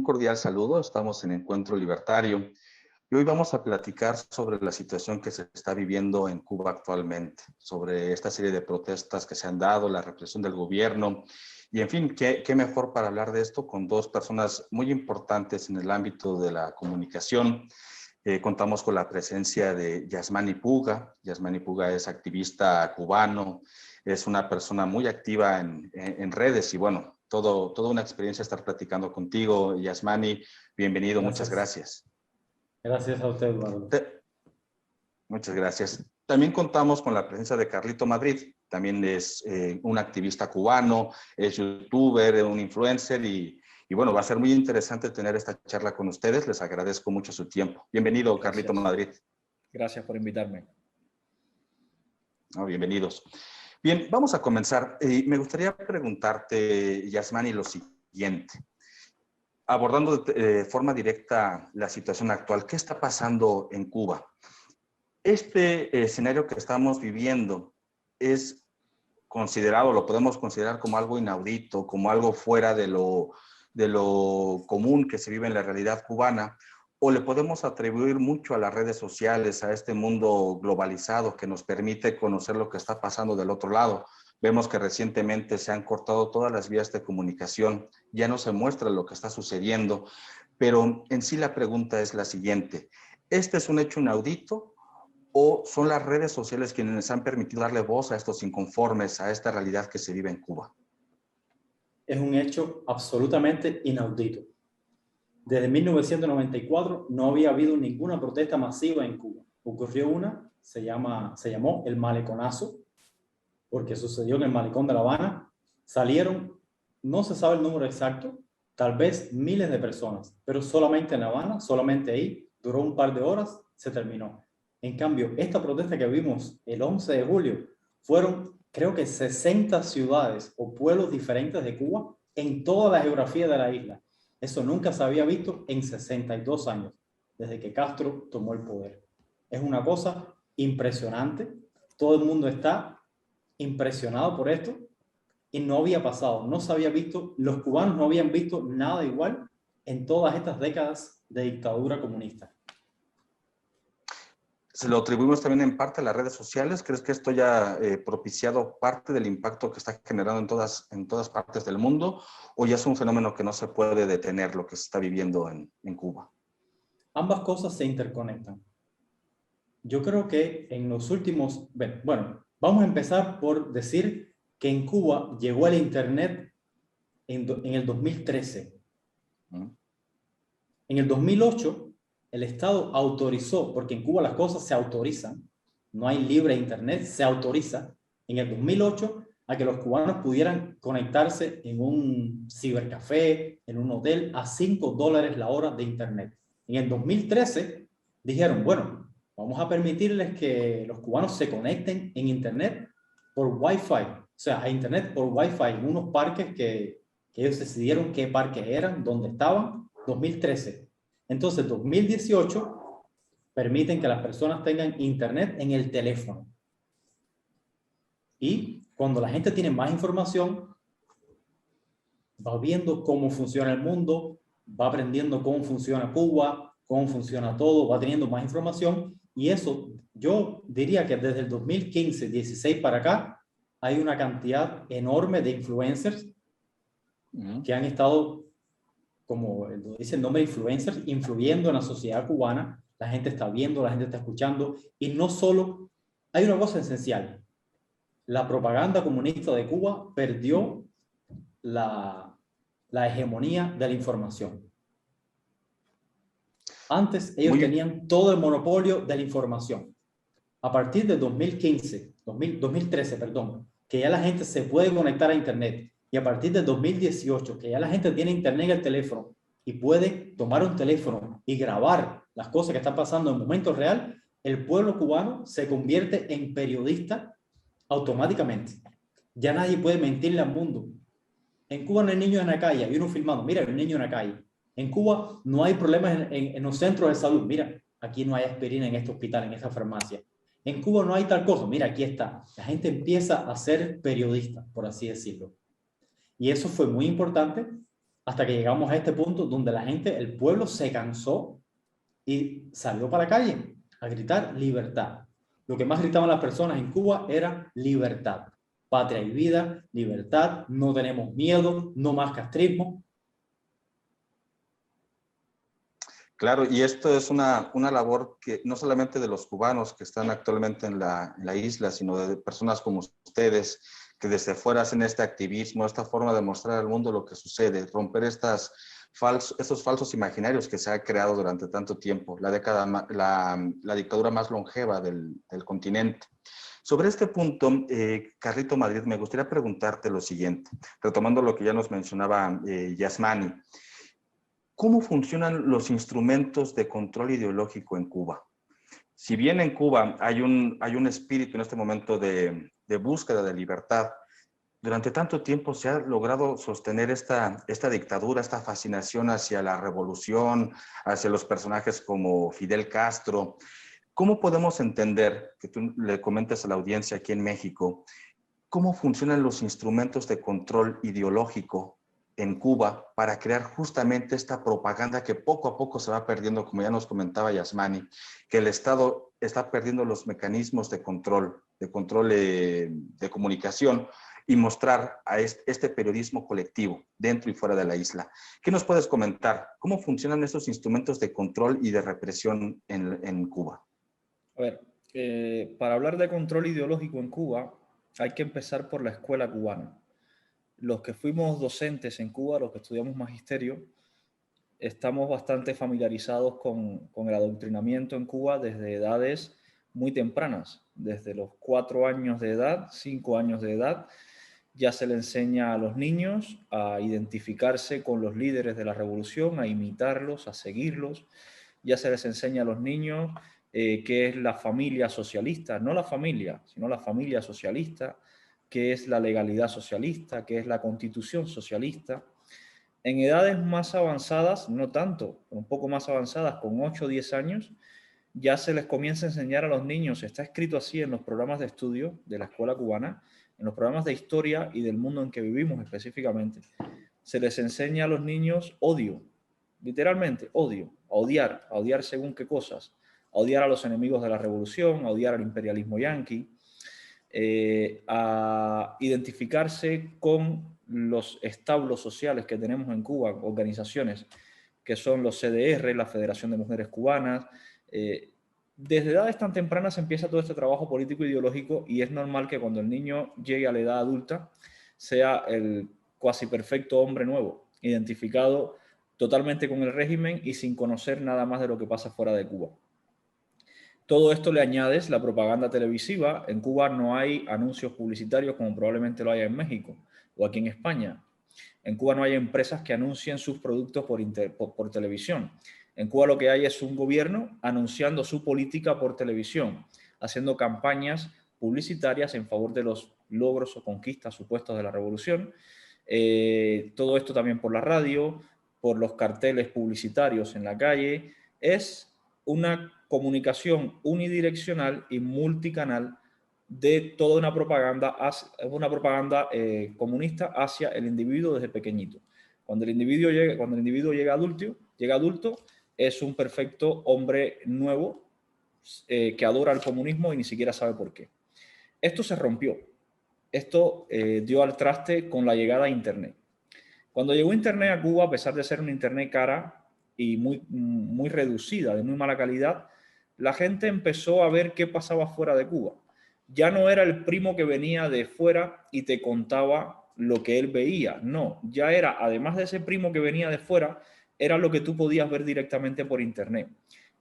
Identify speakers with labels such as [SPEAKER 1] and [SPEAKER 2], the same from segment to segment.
[SPEAKER 1] cordial saludo, estamos en Encuentro Libertario y hoy vamos a platicar sobre la situación que se está viviendo en Cuba actualmente, sobre esta serie de protestas que se han dado, la represión del gobierno y en fin, qué mejor para hablar de esto con dos personas muy importantes en el ámbito de la comunicación. Contamos con la presencia de Yasmani Puga. Yasmani Puga es activista cubano, es una persona muy activa en redes y bueno, toda una experiencia estar platicando contigo. Yasmani, bienvenido, muchas
[SPEAKER 2] Gracias.
[SPEAKER 1] gracias.
[SPEAKER 2] Gracias a usted, Eduardo.
[SPEAKER 1] Muchas gracias. También contamos con la presencia de Carlito Madrid, también es un activista cubano, es youtuber, un influencer y bueno, va a ser muy interesante tener esta charla con ustedes. Les agradezco mucho su tiempo. Bienvenido,
[SPEAKER 2] Gracias.
[SPEAKER 1] Carlito Madrid.
[SPEAKER 2] Gracias por invitarme.
[SPEAKER 1] Bienvenidos. Bien, vamos a comenzar. Me gustaría preguntarte, Yasmani, lo siguiente. Abordando de forma directa la situación actual, ¿qué está pasando en Cuba? Este escenario que estamos viviendo es considerado, lo podemos considerar como algo inaudito, como algo fuera de lo común que se vive en la realidad cubana, o le podemos atribuir mucho a las redes sociales, a este mundo globalizado que nos permite conocer lo que está pasando del otro lado. Vemos que recientemente se han cortado todas las vías de comunicación, ya no se muestra lo que está sucediendo, pero en sí la pregunta es la siguiente: ¿este es un hecho inaudito o son las redes sociales quienes han permitido darle voz a estos inconformes, a esta realidad que se vive en Cuba?
[SPEAKER 2] Es un hecho absolutamente inaudito. Desde 1994 no había habido ninguna protesta masiva en Cuba. Ocurrió una, se llamó el Maleconazo, porque sucedió en el Malecón de La Habana. Salieron, no se sabe el número exacto, tal vez miles de personas, pero solamente en La Habana, solamente ahí, duró un par de horas, se terminó. En cambio, esta protesta que vimos el 11 de julio fueron, creo que 60 ciudades o pueblos diferentes de Cuba en toda la geografía de la isla. Eso nunca se había visto en 62 años, desde que Castro tomó el poder. Es una cosa impresionante. Todo el mundo está impresionado por esto y no había pasado, no se había visto, los cubanos no habían visto nada igual en todas estas décadas de dictadura comunista.
[SPEAKER 1] ¿Se lo atribuimos también en parte a las redes sociales? ¿Crees que esto haya propiciado parte del impacto que está generando en todas partes del mundo? ¿O ya es un fenómeno que no se puede detener, lo que se está viviendo en Cuba?
[SPEAKER 2] Ambas cosas se interconectan. Yo creo que en los últimos... Bueno, vamos a empezar por decir que en Cuba llegó el Internet en el 2013. En el 2008... el Estado autorizó, porque en Cuba las cosas se autorizan, no hay libre internet, se autoriza en el 2008 a que los cubanos pudieran conectarse en un cibercafé, en un hotel, a $5 la hora de internet. En el 2013 dijeron, bueno, vamos a permitirles que los cubanos se conecten en internet por Wi-Fi, o sea, a internet por Wi-Fi, en unos parques que ellos decidieron qué parques eran, dónde estaban, 2013. Entonces, 2018 permiten que las personas tengan internet en el teléfono. Y cuando la gente tiene más información, va viendo cómo funciona el mundo, va aprendiendo cómo funciona Cuba, cómo funciona todo, va teniendo más información. Y eso, yo diría que desde el 2015, 16 para acá, hay una cantidad enorme de influencers que han estado, como dice el nombre, influencers, influyendo en la sociedad cubana. La gente está viendo, la gente está escuchando, y no solo, hay una cosa esencial: la propaganda comunista de Cuba perdió la hegemonía de la información. Antes ellos tenían todo el monopolio de la información. A partir de 2013, que ya la gente se puede conectar a internet, y a partir de 2018, que ya la gente tiene internet en el teléfono y puede tomar un teléfono y grabar las cosas que están pasando en momento real, el pueblo cubano se convierte en periodista automáticamente. Ya nadie puede mentirle al mundo. En Cuba no hay niños en la calle, hay uno filmando, mira, hay un niño en la calle. En Cuba no hay problemas en los centros de salud, mira, aquí no hay aspirina en este hospital, en esta farmacia. En Cuba no hay tal cosa, mira, aquí está. La gente empieza a ser periodista, por así decirlo. Y eso fue muy importante hasta que llegamos a este punto donde la gente, el pueblo se cansó y salió para la calle a gritar libertad. Lo que más gritaban las personas en Cuba era libertad. Patria y vida, libertad, no tenemos miedo, no más castrismo.
[SPEAKER 1] Claro, y esto es una labor que no solamente de los cubanos que están actualmente en la isla, sino de personas como ustedes, que desde fuera hacen este activismo, esta forma de mostrar al mundo lo que sucede, romper estos falsos imaginarios que se ha creado durante tanto tiempo, la dictadura más longeva del continente. Sobre este punto, Carlito Madrid, me gustaría preguntarte lo siguiente, retomando lo que ya nos mencionaba Yasmani. ¿Cómo funcionan los instrumentos de control ideológico en Cuba? Si bien en Cuba hay un espíritu en este momento de búsqueda de libertad, durante tanto tiempo se ha logrado sostener esta dictadura, esta fascinación hacia la revolución, hacia los personajes como Fidel Castro. ¿Cómo podemos entender, que tú le comentes a la audiencia aquí en México, cómo funcionan los instrumentos de control ideológico en Cuba para crear justamente esta propaganda que poco a poco se va perdiendo, como ya nos comentaba Yasmani, que el Estado está perdiendo los mecanismos de control de comunicación y mostrar a este periodismo colectivo dentro y fuera de la isla? ¿Qué nos puedes comentar? ¿Cómo funcionan esos instrumentos de control y de represión en Cuba?
[SPEAKER 3] A ver, para hablar de control ideológico en Cuba, hay que empezar por la escuela cubana. Los que fuimos docentes en Cuba, los que estudiamos magisterio, estamos bastante familiarizados con el adoctrinamiento en Cuba desde edades muy tempranas. Desde los 4 años de edad, 5 años de edad, ya se le enseña a los niños a identificarse con los líderes de la revolución, a imitarlos, a seguirlos. Ya se les enseña a los niños qué es la familia socialista, no la familia, sino la familia socialista, qué es la legalidad socialista, qué es la constitución socialista. En edades más avanzadas, no tanto, un poco más avanzadas, con 8 o 10 años, ya se les comienza a enseñar a los niños, está escrito así en los programas de estudio de la escuela cubana, en los programas de historia y del mundo en que vivimos específicamente, se les enseña a los niños odio, literalmente odio, a odiar según qué cosas, a odiar a los enemigos de la revolución, a odiar al imperialismo yanqui, a identificarse con los establos sociales que tenemos en Cuba, organizaciones que son los CDR, la Federación de Mujeres Cubanas. Desde edades tan tempranas empieza todo este trabajo político ideológico y es normal que cuando el niño llegue a la edad adulta sea el cuasi perfecto hombre nuevo, identificado totalmente con el régimen y sin conocer nada más de lo que pasa fuera de Cuba. Todo esto le añades la propaganda televisiva. En Cuba no hay anuncios publicitarios como probablemente lo haya en México o aquí en España. En Cuba no hay empresas que anuncien sus productos por televisión. En Cuba lo que hay es un gobierno anunciando su política por televisión, haciendo campañas publicitarias en favor de los logros o conquistas supuestos de la revolución. Todo esto también por la radio, por los carteles publicitarios en la calle. Es una comunicación unidireccional y multicanal de toda una propaganda comunista hacia el individuo desde pequeñito. Cuando el individuo llega adulto, es un perfecto hombre nuevo que adora el comunismo y ni siquiera sabe por qué. Esto se rompió. Esto dio al traste con la llegada a Internet. Cuando llegó Internet a Cuba, a pesar de ser una Internet cara y muy reducida, de muy mala calidad, la gente empezó a ver qué pasaba fuera de Cuba. Ya no era el primo que venía de fuera y te contaba lo que él veía. No, ya era, además de ese primo que venía de fuera, era lo que tú podías ver directamente por Internet.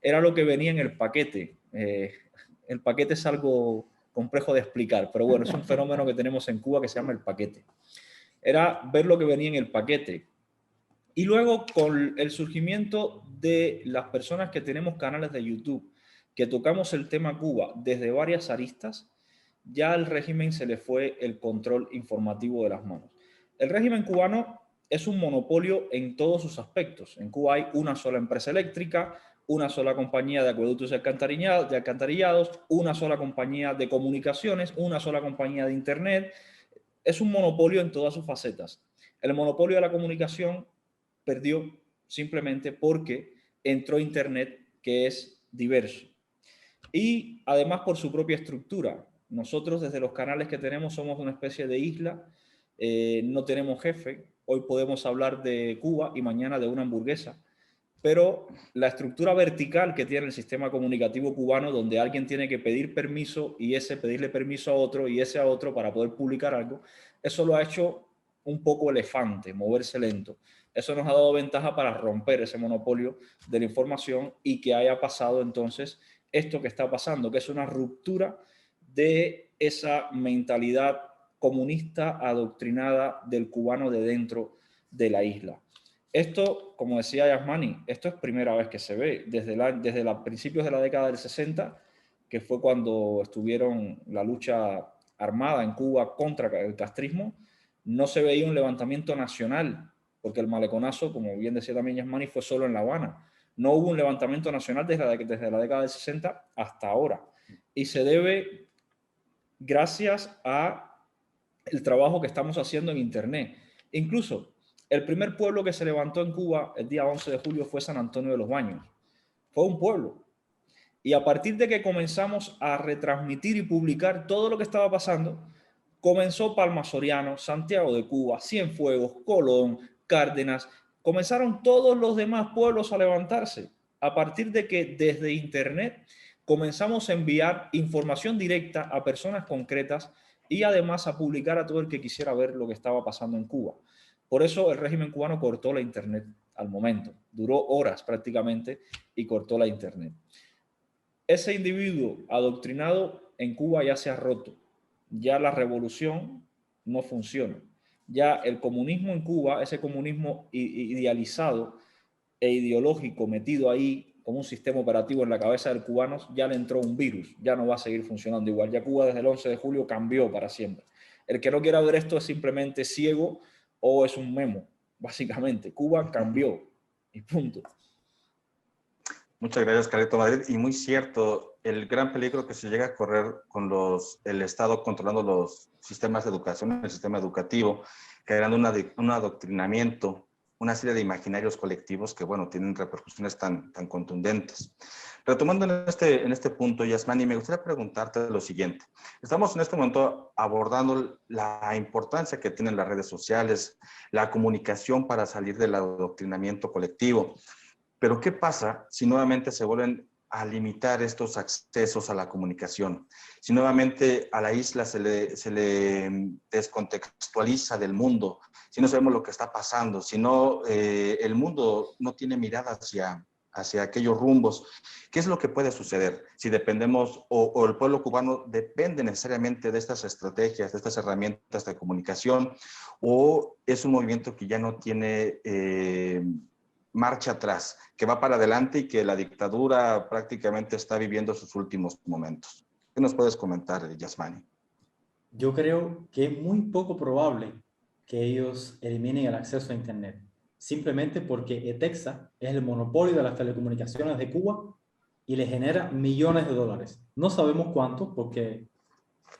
[SPEAKER 3] Era lo que venía en el paquete. El paquete es algo complejo de explicar, pero bueno, es un fenómeno que tenemos en Cuba que se llama el paquete. Era ver lo que venía en el paquete. Y luego, con el surgimiento de las personas que tenemos canales de YouTube, que tocamos el tema Cuba desde varias aristas, ya al régimen se le fue el control informativo de las manos. El régimen cubano es un monopolio en todos sus aspectos. En Cuba hay una sola empresa eléctrica, una sola compañía de acueductos y alcantarillados, una sola compañía de comunicaciones, una sola compañía de Internet. Es un monopolio en todas sus facetas. El monopolio de la comunicación perdió simplemente porque entró Internet, que es diverso. Y además por su propia estructura. Nosotros desde los canales que tenemos somos una especie de isla, no tenemos jefe. Hoy podemos hablar de Cuba y mañana de una hamburguesa. Pero la estructura vertical que tiene el sistema comunicativo cubano, donde alguien tiene que pedir permiso y ese pedirle permiso a otro y ese a otro para poder publicar algo, eso lo ha hecho un poco elefante, moverse lento. Eso nos ha dado ventaja para romper ese monopolio de la información y que haya pasado entonces esto que está pasando, que es una ruptura de esa mentalidad comunista adoctrinada del cubano de dentro de la isla. Esto, como decía Yasmani, esto es primera vez que se ve. Desde los principios de la década del 60, que fue cuando estuvieron la lucha armada en Cuba contra el castrismo, no se veía un levantamiento nacional, porque el maleconazo, como bien decía también Yasmani, fue solo en La Habana. No hubo un levantamiento nacional desde la década del 60 hasta ahora. Y se debe gracias a el trabajo que estamos haciendo en Internet. Incluso el primer pueblo que se levantó en Cuba el día 11 de julio fue San Antonio de los Baños. Fue un pueblo. Y a partir de que comenzamos a retransmitir y publicar todo lo que estaba pasando, comenzó Palma Soriano, Santiago de Cuba, Cienfuegos, Colón, Cárdenas. Comenzaron todos los demás pueblos a levantarse. A partir de que desde Internet comenzamos a enviar información directa a personas concretas y además a publicar a todo el que quisiera ver lo que estaba pasando en Cuba. Por eso el régimen cubano cortó la Internet al momento. Duró horas prácticamente y cortó la Internet. Ese individuo adoctrinado en Cuba ya se ha roto. Ya la revolución no funciona. Ya el comunismo en Cuba, ese comunismo idealizado e ideológico metido ahí como un sistema operativo en la cabeza del cubano, ya le entró un virus, ya no va a seguir funcionando igual. Ya Cuba desde el 11 de julio cambió para siempre. El que no quiera ver esto es simplemente ciego o es un memo, básicamente. Cuba cambió y punto.
[SPEAKER 1] Muchas gracias, Carlito Madrid. Y muy cierto, el gran peligro que se llega a correr con el Estado controlando los sistemas de educación, el sistema educativo, creando un adoctrinamiento, una serie de imaginarios colectivos que, bueno, tienen repercusiones tan contundentes. Retomando en este punto, Yasmani, me gustaría preguntarte lo siguiente. Estamos en este momento abordando la importancia que tienen las redes sociales, la comunicación para salir del adoctrinamiento colectivo. Pero ¿qué pasa si nuevamente se vuelven a limitar estos accesos a la comunicación? Si nuevamente a la isla se le descontextualiza del mundo, si no sabemos lo que está pasando, si no, el mundo no tiene mirada hacia aquellos rumbos, ¿qué es lo que puede suceder? Si dependemos, o el pueblo cubano depende necesariamente de estas estrategias, de estas herramientas de comunicación, o es un movimiento que ya no tiene marcha atrás, que va para adelante y que la dictadura prácticamente está viviendo sus últimos momentos. ¿Qué nos puedes comentar, Yasmani?
[SPEAKER 2] Yo creo que es muy poco probable que ellos eliminen el acceso a Internet, simplemente porque ETEXA es el monopolio de las telecomunicaciones de Cuba y le genera millones de dólares. No sabemos cuánto, porque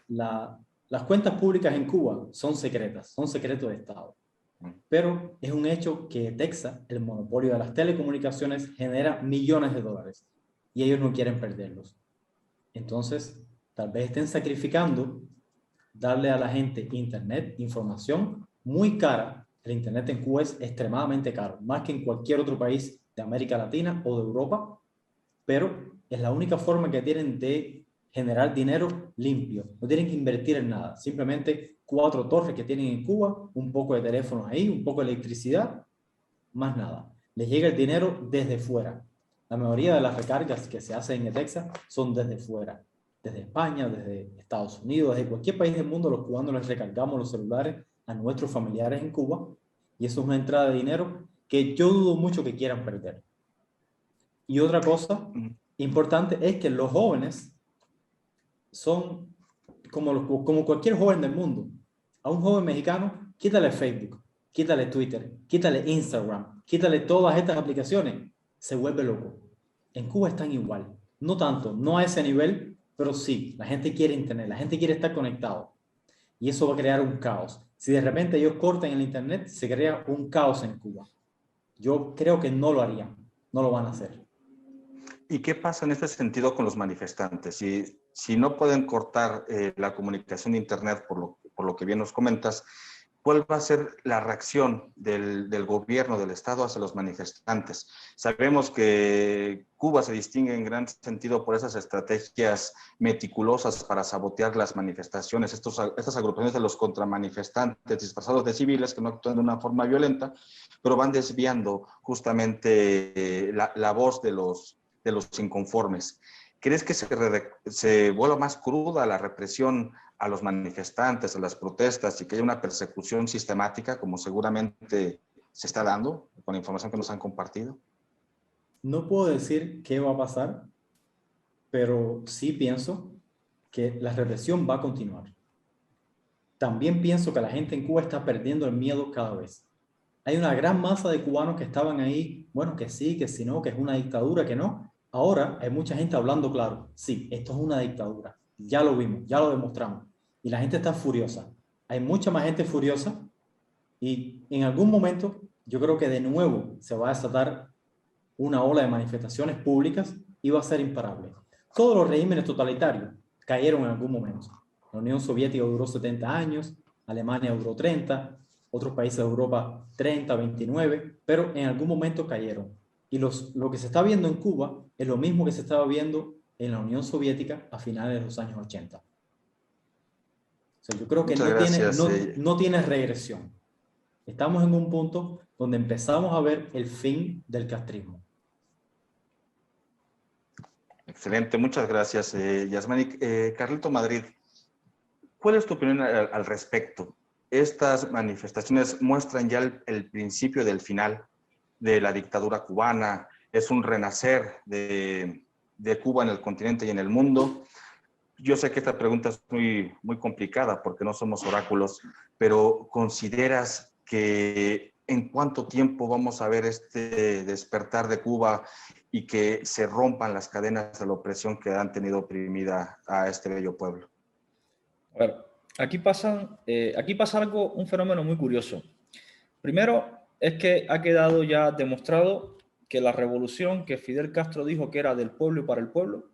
[SPEAKER 2] las cuentas públicas en Cuba son secretas, son secretos de Estado. Pero es un hecho que ETEXA, el monopolio de las telecomunicaciones, genera millones de dólares y ellos no quieren perderlos. Entonces, tal vez estén sacrificando darle a la gente Internet, información muy cara. El Internet en Cuba es extremadamente caro, más que en cualquier otro país de América Latina o de Europa, pero es la única forma que tienen de generar dinero limpio. No tienen que invertir en nada, simplemente 4 torres que tienen en Cuba, un poco de teléfonos ahí, un poco de electricidad, más nada. Les llega el dinero desde fuera. La mayoría de las recargas que se hacen en ETEXA son desde fuera, desde España, desde Estados Unidos, desde cualquier país del mundo. Los cubanos les recargamos los celulares a nuestros familiares en Cuba y eso es una entrada de dinero que yo dudo mucho que quieran perder. Y otra cosa importante es que los jóvenes son como cualquier joven del mundo. A un joven mexicano, quítale Facebook, quítale Twitter, quítale Instagram, quítale todas estas aplicaciones, se vuelve loco. En Cuba están igual. No tanto, no a ese nivel, pero sí, la gente quiere Internet, la gente quiere estar conectado. Y eso va a crear un caos. Si de repente ellos cortan el Internet, se crea un caos en Cuba. Yo creo que no lo harían, no lo van a hacer.
[SPEAKER 1] ¿Y qué pasa en este sentido con los manifestantes? Si no pueden cortar la comunicación de Internet, por lo que bien nos comentas, ¿cuál va a ser la reacción del gobierno, del Estado hacia los manifestantes? Sabemos que Cuba se distingue en gran sentido por esas estrategias meticulosas para sabotear las manifestaciones, estas agrupaciones de los contramanifestantes disfrazados de civiles que no actúan de una forma violenta, pero van desviando justamente la voz de los inconformes. ¿Crees que se vuelva más cruda la represión a los manifestantes, a las protestas y que haya una persecución sistemática como seguramente se está dando con la información que nos han compartido?
[SPEAKER 2] No puedo decir qué va a pasar, pero sí pienso que la represión va a continuar. También pienso que la gente en Cuba está perdiendo el miedo cada vez. Hay una gran masa de cubanos que estaban ahí, bueno, que sí, que si no, que es una dictadura, que no. Ahora hay mucha gente hablando claro, sí, esto es una dictadura. Ya lo vimos, ya lo demostramos. Y la gente está furiosa. Hay mucha más gente furiosa y en algún momento yo creo que de nuevo se va a desatar una ola de manifestaciones públicas y va a ser imparable. Todos los regímenes totalitarios cayeron en algún momento. La Unión Soviética duró 70 años, Alemania duró 30, otros países de Europa 30, 29, pero en algún momento cayeron. Y lo que se está viendo en Cuba es lo mismo que se estaba viendo en la Unión Soviética a finales de los años 80. O sea, yo creo que
[SPEAKER 1] Muchas gracias.
[SPEAKER 2] no tiene regresión. Estamos en un punto donde empezamos a ver el fin del castrismo.
[SPEAKER 1] Excelente, muchas gracias, Yasmani. Carlito Madrid, ¿cuál es tu opinión al respecto? Estas manifestaciones muestran ya el principio del final de la dictadura cubana, es un renacer de Cuba en el continente y en el mundo. Yo sé que esta pregunta es muy complicada porque no somos oráculos, pero ¿consideras que en cuánto tiempo vamos a ver este despertar de Cuba y que se rompan las cadenas de la opresión que han tenido oprimida a este bello pueblo?
[SPEAKER 3] A ver, aquí pasa algo, un fenómeno muy curioso. Primero, es que ha quedado ya demostrado que la revolución que Fidel Castro dijo que era del pueblo y para el pueblo,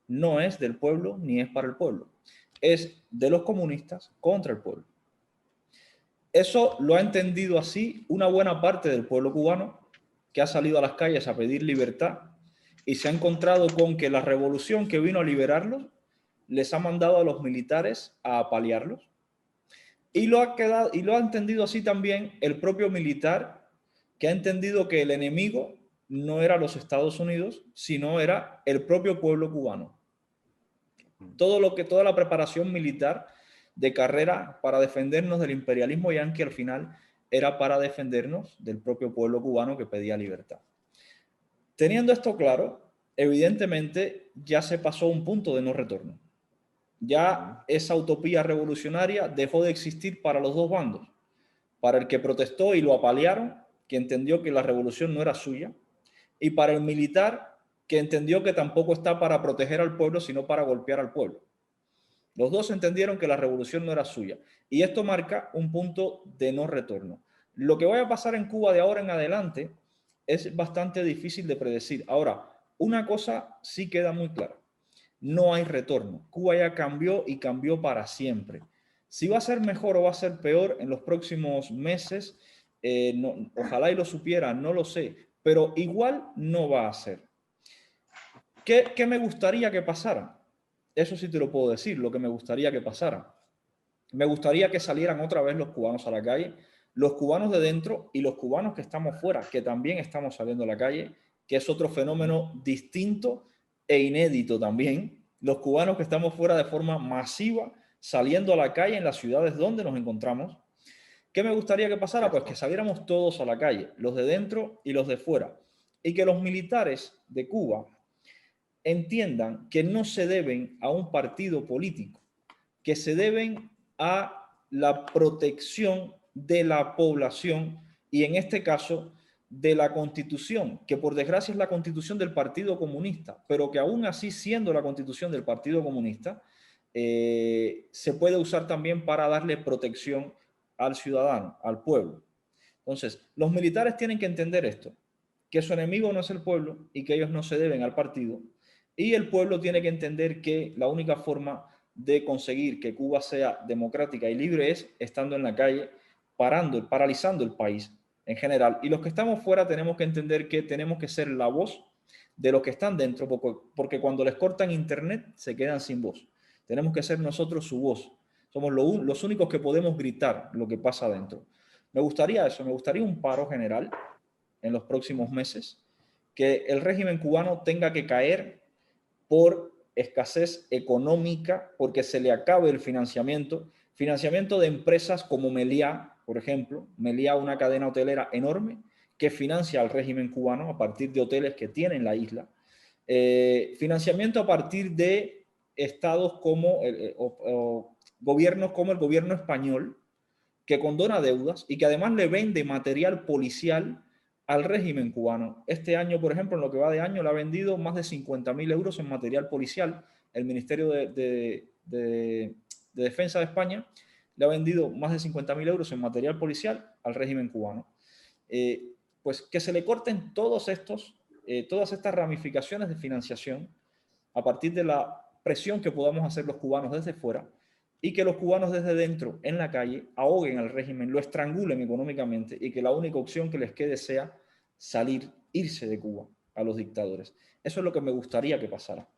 [SPEAKER 3] no es del pueblo ni es para el pueblo. Es de los comunistas contra el pueblo. Eso lo ha entendido así una buena parte del pueblo cubano que ha salido a las calles a pedir libertad y se ha encontrado con que la revolución que vino a liberarlos les ha mandado a los militares a apalearlos. Y lo ha entendido así también el propio militar, que ha entendido que el enemigo no era los Estados Unidos, sino era el propio pueblo cubano. Toda la preparación militar de carrera para defendernos del imperialismo yanqui al final era para defendernos del propio pueblo cubano que pedía libertad. Teniendo esto claro, evidentemente ya se pasó un punto de no retorno. Ya esa utopía revolucionaria dejó de existir para los dos bandos. Para el que protestó y lo apalearon, que entendió que la revolución no era suya, y para el militar, que entendió que tampoco está para proteger al pueblo, sino para golpear al pueblo. Los dos entendieron que la revolución no era suya. Y esto marca un punto de no retorno. Lo que vaya a pasar en Cuba de ahora en adelante es bastante difícil de predecir. Ahora, una cosa sí queda muy clara. No hay retorno. Cuba ya cambió y cambió para siempre. Si va a ser mejor o va a ser peor en los próximos meses, ojalá y lo supiera, no lo sé, pero igual no va a ser. ¿Qué me gustaría que pasara? Eso sí te lo puedo decir, lo que me gustaría que pasara. Me gustaría que salieran otra vez los cubanos a la calle, los cubanos de dentro y los cubanos que estamos fuera, que también estamos saliendo a la calle, que es otro fenómeno distinto e inédito también. Los cubanos que estamos fuera de forma masiva, saliendo a la calle en las ciudades donde nos encontramos. ¿Qué me gustaría que pasara? Pues que saliéramos todos a la calle, los de dentro y los de fuera, y que los militares de Cuba entiendan que no se deben a un partido político, que se deben a la protección de la población y en este caso de la Constitución, que por desgracia es la Constitución del Partido Comunista, pero que aún así siendo la Constitución del Partido Comunista, se puede usar también para darle protección al ciudadano, al pueblo. Entonces, los militares tienen que entender esto, que su enemigo no es el pueblo y que ellos no se deben al partido. Y el pueblo tiene que entender que la única forma de conseguir que Cuba sea democrática y libre es estando en la calle, paralizando el país en general. Y los que estamos fuera tenemos que entender que tenemos que ser la voz de los que están dentro, porque cuando les cortan internet se quedan sin voz. Tenemos que ser nosotros su voz. Somos los únicos que podemos gritar lo que pasa adentro. Me gustaría eso, me gustaría un paro general en los próximos meses, que el régimen cubano tenga que caer por escasez económica, porque se le acabe el financiamiento de empresas como Meliá, por ejemplo, Meliá, una cadena hotelera enorme que financia al régimen cubano a partir de hoteles que tiene en la isla, financiamiento a partir de estados como gobiernos como el gobierno español, que condona deudas y que además le vende material policial al régimen cubano. Este año, por ejemplo, en lo que va de año, le ha vendido más de 50.000 euros en material policial. El Ministerio de Defensa de España le ha vendido más de 50.000 euros en material policial al régimen cubano. Pues que se le corten todas estas ramificaciones de financiación a partir de la presión que podamos hacer los cubanos desde fuera, y que los cubanos desde dentro, en la calle, ahoguen al régimen, lo estrangulen económicamente y que la única opción que les quede sea salir, irse de Cuba a los dictadores. Eso es lo que me gustaría que pasara.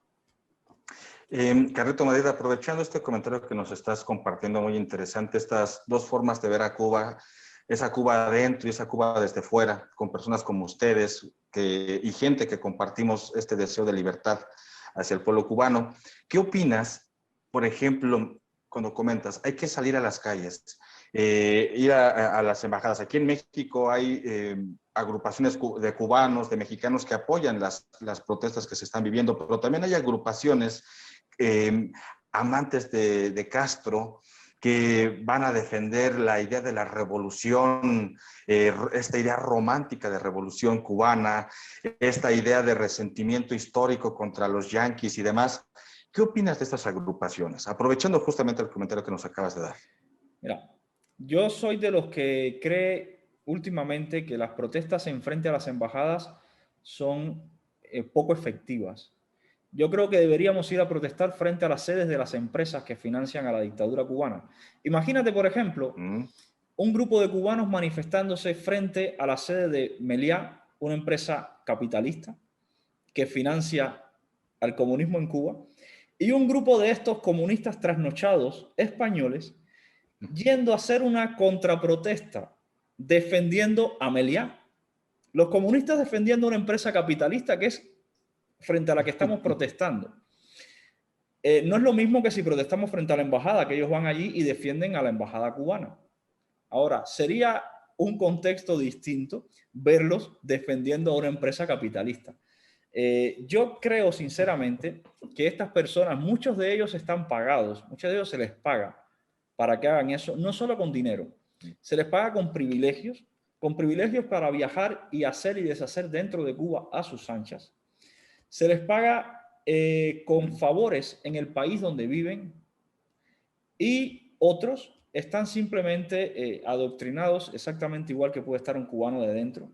[SPEAKER 1] Carlito Madrid, aprovechando este comentario que nos estás compartiendo, muy interesante, estas dos formas de ver a Cuba, esa Cuba adentro y esa Cuba desde fuera, con personas como ustedes y gente que compartimos este deseo de libertad hacia el pueblo cubano. ¿Qué opinas, por ejemplo, cuando comentas, hay que salir a las calles, ir a las embajadas? Aquí en México hay agrupaciones de cubanos, de mexicanos que apoyan las protestas que se están viviendo, pero también hay agrupaciones amantes de Castro, que van a defender la idea de la revolución, esta idea romántica de revolución cubana, esta idea de resentimiento histórico contra los yanquis y demás. ¿Qué opinas de estas agrupaciones? Aprovechando justamente el comentario que nos acabas de dar.
[SPEAKER 3] Mira, yo soy de los que cree últimamente que las protestas en frente a las embajadas son poco efectivas. Yo creo que deberíamos ir a protestar frente a las sedes de las empresas que financian a la dictadura cubana. Imagínate, por ejemplo, un grupo de cubanos manifestándose frente a la sede de Meliá, una empresa capitalista que financia al comunismo en Cuba, y un grupo de estos comunistas trasnochados españoles yendo a hacer una contraprotesta defendiendo a Meliá. Los comunistas defendiendo una empresa capitalista que es frente a la que estamos protestando. No es lo mismo que si protestamos frente a la embajada, que ellos van allí y defienden a la embajada cubana. Ahora, sería un contexto distinto verlos defendiendo a una empresa capitalista. Yo creo sinceramente que estas personas, muchos de ellos están pagados, muchos de ellos se les paga para que hagan eso, no solo con dinero, se les paga con privilegios para viajar y hacer y deshacer dentro de Cuba a sus anchas. Se les paga con favores en el país donde viven, y otros están simplemente adoctrinados exactamente igual que puede estar un cubano de dentro.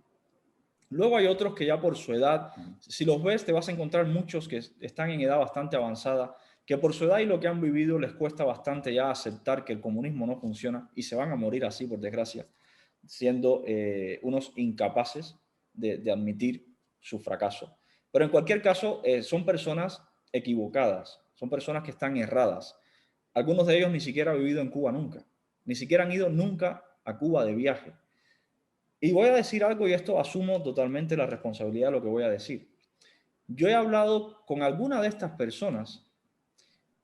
[SPEAKER 3] Luego hay otros que ya por su edad, si los ves, te vas a encontrar muchos que están en edad bastante avanzada, que por su edad y lo que han vivido les cuesta bastante ya aceptar que el comunismo no funciona y se van a morir así, por desgracia, siendo unos incapaces de admitir su fracaso. Pero en cualquier caso, son personas equivocadas, son personas que están erradas. Algunos de ellos ni siquiera han vivido en Cuba nunca, ni siquiera han ido nunca a Cuba de viaje. Y voy a decir algo, y esto asumo totalmente la responsabilidad de lo que voy a decir. Yo he hablado con alguna de estas personas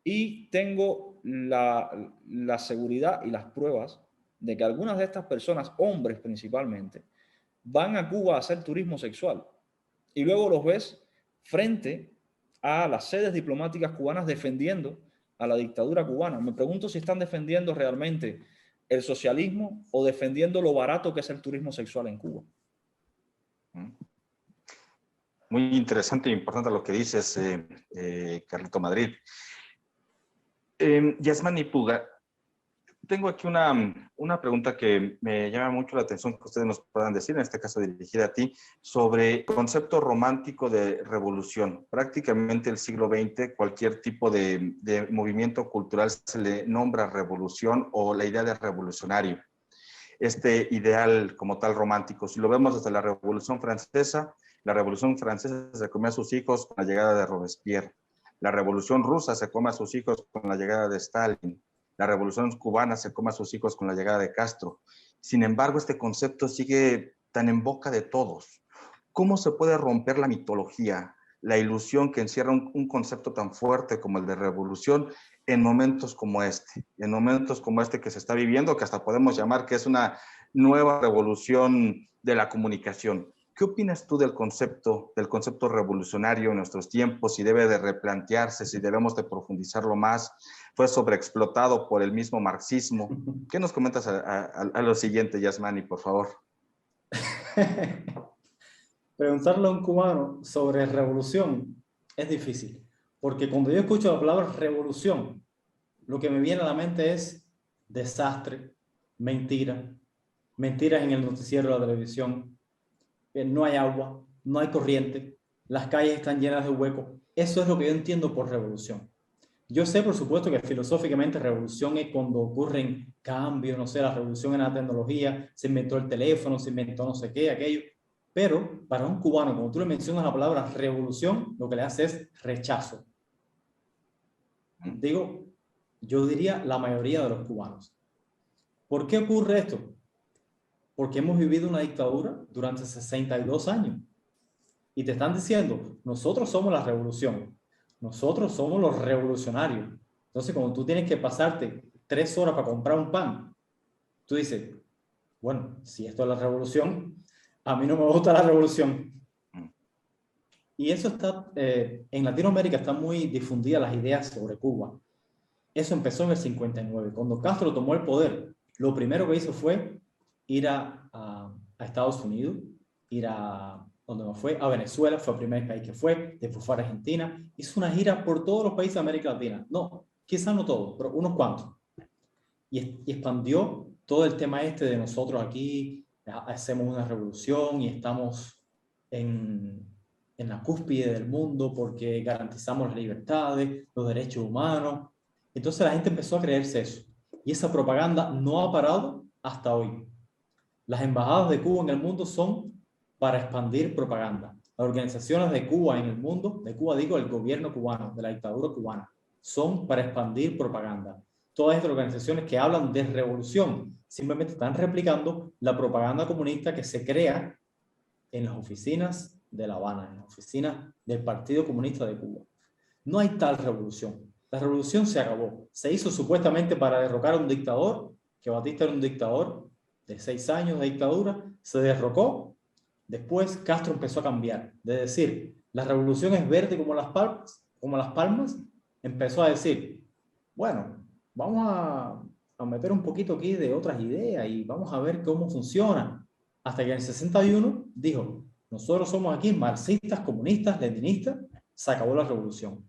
[SPEAKER 3] y tengo la seguridad y las pruebas de que algunas de estas personas, hombres principalmente, van a Cuba a hacer turismo sexual. Y luego los ves frente a las sedes diplomáticas cubanas defendiendo a la dictadura cubana. Me pregunto si están defendiendo realmente el socialismo o defendiendo lo barato que es el turismo sexual en Cuba.
[SPEAKER 1] Muy interesante e importante lo que dices, Carlito Madrid. Yasmani Puga, tengo aquí una pregunta que me llama mucho la atención que ustedes nos puedan decir, en este caso dirigida a ti, sobre el concepto romántico de revolución. Prácticamente el siglo XX, cualquier tipo de movimiento cultural se le nombra revolución o la idea de revolucionario. Este ideal como tal romántico, si lo vemos desde la Revolución Francesa se comió a sus hijos con la llegada de Robespierre. La Revolución Rusa se come a sus hijos con la llegada de Stalin. La Revolución Cubana se come a sus hijos con la llegada de Castro. Sin embargo, este concepto sigue tan en boca de todos. ¿Cómo se puede romper la mitología, la ilusión que encierra un concepto tan fuerte como el de revolución en momentos como este? En momentos como este que se está viviendo, que hasta podemos llamar que es una nueva revolución de la comunicación. ¿Qué opinas tú del concepto revolucionario en nuestros tiempos? Si debe de replantearse, si debemos de profundizarlo más. Fue sobreexplotado por el mismo marxismo. ¿Qué nos comentas a lo siguiente, Yasmani, por favor?
[SPEAKER 2] Preguntarle a un cubano sobre revolución es difícil, porque cuando yo escucho la palabra revolución, lo que me viene a la mente es desastre, mentiras en el noticiero de la televisión, no hay agua, no hay corriente, las calles están llenas de huecos. Eso es lo que yo entiendo por revolución. Yo sé, por supuesto, que filosóficamente revolución es cuando ocurren cambios, no sé, la revolución en la tecnología, se inventó el teléfono, se inventó no sé qué, aquello. Pero para un cubano, cuando tú le mencionas la palabra revolución, lo que le hace es rechazo. Digo, yo diría la mayoría de los cubanos. ¿Por qué ocurre esto? Porque hemos vivido una dictadura durante 62 años. Y te están diciendo, nosotros somos la revolución. Nosotros somos los revolucionarios. Entonces, cuando tú tienes que pasarte 3 horas para comprar un pan, tú dices, bueno, si esto es la revolución, a mí no me gusta la revolución. Y eso está, en Latinoamérica están muy difundidas las ideas sobre Cuba. Eso empezó en el 59. Cuando Castro tomó el poder, lo primero que hizo fue ir a Estados Unidos, ir a donde no fue, a Venezuela, fue el primer país que fue, después fue a Argentina, hizo una gira por todos los países de América Latina. No, quizás no todos, pero unos cuantos. Y expandió todo el tema este de nosotros aquí, hacemos una revolución y estamos en la cúspide del mundo porque garantizamos las libertades, los derechos humanos. Entonces la gente empezó a creerse eso. Y esa propaganda no ha parado hasta hoy. Las embajadas de Cuba en el mundo son para expandir propaganda. Las organizaciones de Cuba en el mundo, de Cuba digo el gobierno cubano, de la dictadura cubana, son para expandir propaganda. Todas estas organizaciones que hablan de revolución simplemente están replicando la propaganda comunista que se crea en las oficinas de La Habana, en las oficinas del Partido Comunista de Cuba. No hay tal revolución. La revolución se acabó. Se hizo supuestamente para derrocar a un dictador, que Batista era un dictador de 6 años de dictadura, se derrocó. Después Castro empezó a cambiar, de decir, la revolución es verde como las palmas, empezó a decir, bueno, vamos a meter un poquito aquí de otras ideas y vamos a ver cómo funciona. Hasta que en el 61 dijo, nosotros somos aquí marxistas, comunistas, leninistas, se acabó la revolución.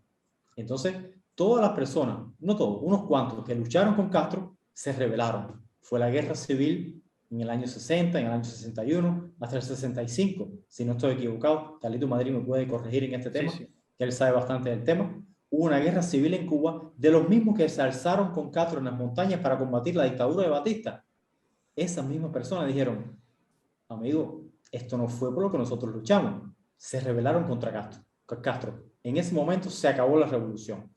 [SPEAKER 2] Entonces, todas las personas, no todos, unos cuantos que lucharon con Castro, se rebelaron. Fue la guerra civil en el año 60, en el año 61, hasta el 65, si no estoy equivocado. Carlito Madrid me puede corregir en este tema, sí. Que él sabe bastante del tema. Hubo una guerra civil en Cuba de los mismos que se alzaron con Castro en las montañas para combatir la dictadura de Batista. Esas mismas personas dijeron, amigo, esto no fue por lo que nosotros luchamos. Se rebelaron contra Castro. En ese momento se acabó la revolución.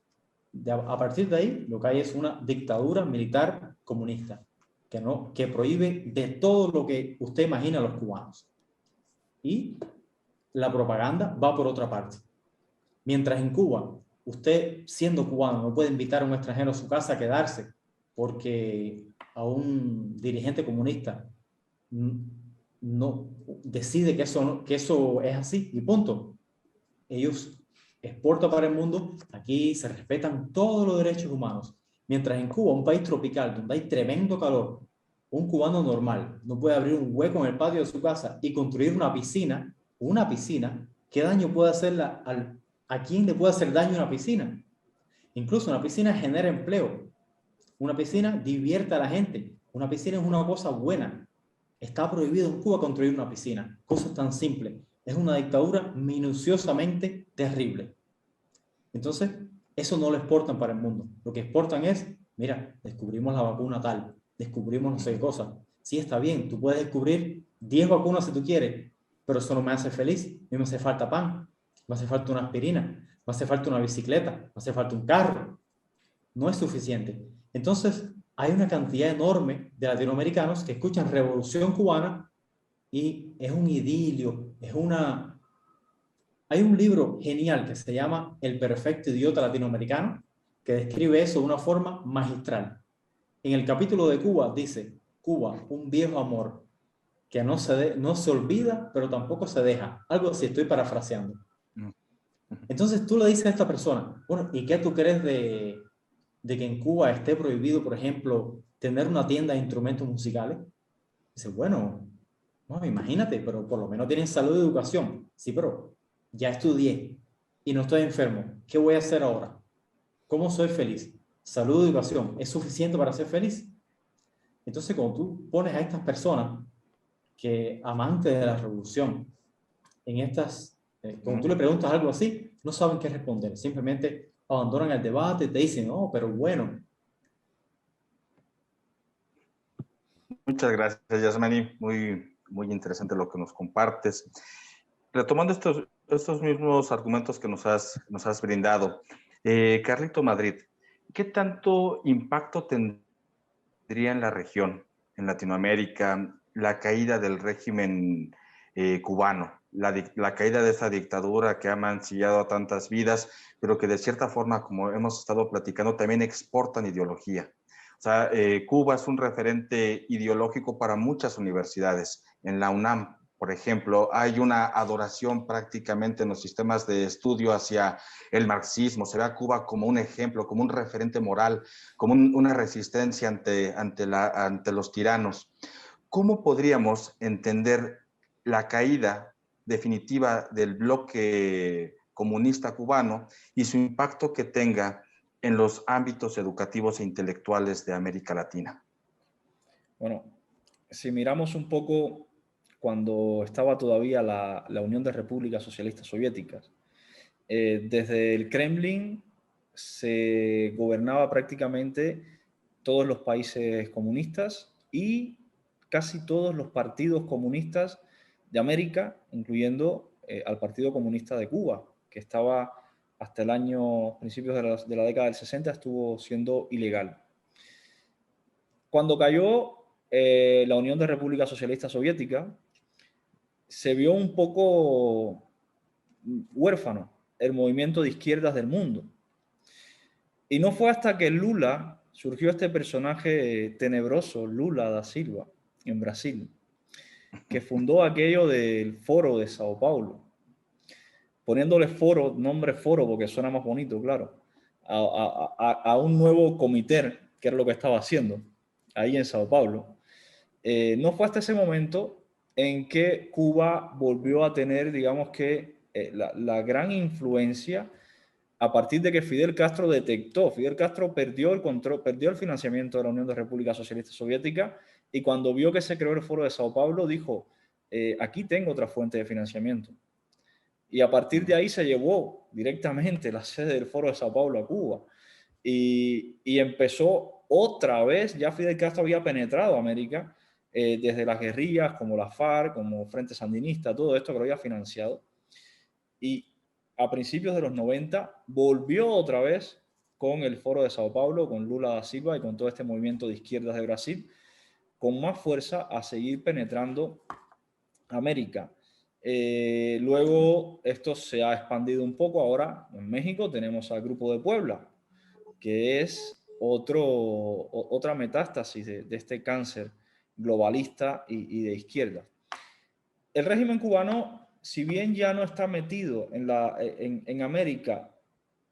[SPEAKER 2] A partir de ahí, lo que hay es una dictadura militar comunista que prohíbe de todo lo que usted imagina a los cubanos. Y la propaganda va por otra parte. Mientras en Cuba, usted siendo cubano no puede invitar a un extranjero a su casa a quedarse porque a un dirigente comunista no decide que eso es así y punto. Ellos exportan para el mundo, aquí se respetan todos los derechos humanos. Mientras en Cuba, un país tropical donde hay tremendo calor, un cubano normal no puede abrir un hueco en el patio de su casa y construir una piscina, ¿qué daño puede hacerle a quién le puede hacer daño una piscina? Incluso una piscina genera empleo. Una piscina divierte a la gente. Una piscina es una cosa buena. Está prohibido en Cuba construir una piscina. Cosas tan simples. Es una dictadura minuciosamente terrible. Entonces, eso no lo exportan para el mundo. Lo que exportan es, mira, descubrimos la vacuna tal, descubrimos no sé qué cosa. Sí, está bien, tú puedes descubrir 10 vacunas si tú quieres, pero eso no me hace feliz. A mí me hace falta pan, me hace falta una aspirina, me hace falta una bicicleta, me hace falta un carro. No es suficiente. Entonces, hay una cantidad enorme de latinoamericanos que escuchan Revolución Cubana y es un idilio, es una... Hay un libro genial que se llama El perfecto idiota latinoamericano, que describe eso de una forma magistral. En el capítulo de Cuba dice, Cuba, un viejo amor que no se olvida, pero tampoco se deja. Algo así, estoy parafraseando. Entonces tú le dices a esta persona, bueno, ¿y qué tú crees de que en Cuba esté prohibido, por ejemplo, tener una tienda de instrumentos musicales? Dice, bueno, no, imagínate, pero por lo menos tienen salud y educación. Sí, pero ya estudié y no estoy enfermo. ¿Qué voy a hacer ahora? ¿Cómo soy feliz? Salud y educación, ¿es suficiente para ser feliz? Entonces, cuando tú pones a estas personas que amantes de la revolución, en estas, cuando tú le preguntas algo así, no saben qué responder. Simplemente abandonan el debate, te dicen, oh, pero bueno.
[SPEAKER 1] Muchas gracias, Yasmani. Muy interesante lo que nos compartes. Retomando estos mismos argumentos que nos has brindado, Carlito Madrid, ¿qué tanto impacto tendría en la región, en Latinoamérica, la caída del régimen cubano, la caída de esa dictadura que ha mancillado a tantas vidas, pero que de cierta forma, como hemos estado platicando, también exportan ideología? O sea, Cuba es un referente ideológico para muchas universidades. En la UNAM, por ejemplo, hay una adoración prácticamente en los sistemas de estudio hacia el marxismo. Se ve a Cuba como un ejemplo, como un referente moral, como una resistencia ante los tiranos. ¿Cómo podríamos entender la caída definitiva del bloque comunista cubano y su impacto que tenga en los ámbitos educativos e intelectuales de América Latina?
[SPEAKER 3] Bueno, si miramos un poco cuando estaba todavía la Unión de Repúblicas Socialistas Soviéticas, desde el Kremlin se gobernaba prácticamente todos los países comunistas y casi todos los partidos comunistas de América, incluyendo al Partido Comunista de Cuba, que estaba hasta el año, principios de la década del 60, estuvo siendo ilegal. Cuando cayó la Unión de Repúblicas Socialistas Soviéticas, se vio un poco huérfano el movimiento de izquierdas del mundo. Y no fue hasta que Lula, surgió este personaje tenebroso, Lula da Silva, en Brasil, que fundó aquello del Foro de Sao Paulo, poniéndole foro, nombre foro porque suena más bonito, claro, a un nuevo comité, que era lo que estaba haciendo ahí en Sao Paulo. No fue hasta ese momento en que Cuba volvió a tener, digamos que, la gran influencia a partir de que Fidel Castro detectó. Fidel Castro perdió el control, perdió el financiamiento de la Unión de Repúblicas Socialistas Soviéticas y cuando vio que se creó el Foro de Sao Paulo dijo, aquí tengo otra fuente de financiamiento. Y a partir de ahí se llevó directamente la sede del Foro de Sao Paulo a Cuba. Y empezó otra vez, ya Fidel Castro había penetrado América, desde las guerrillas como la FARC, como Frente Sandinista, todo esto que lo había financiado. Y a principios de los 90 volvió otra vez con el Foro de Sao Paulo, con Lula da Silva y con todo este movimiento de izquierdas de Brasil, con más fuerza a seguir penetrando América. Luego esto se ha expandido un poco. Ahora en México tenemos al Grupo de Puebla, que es otra metástasis de este cáncer globalista y de izquierda. El régimen cubano, si bien ya no está metido en América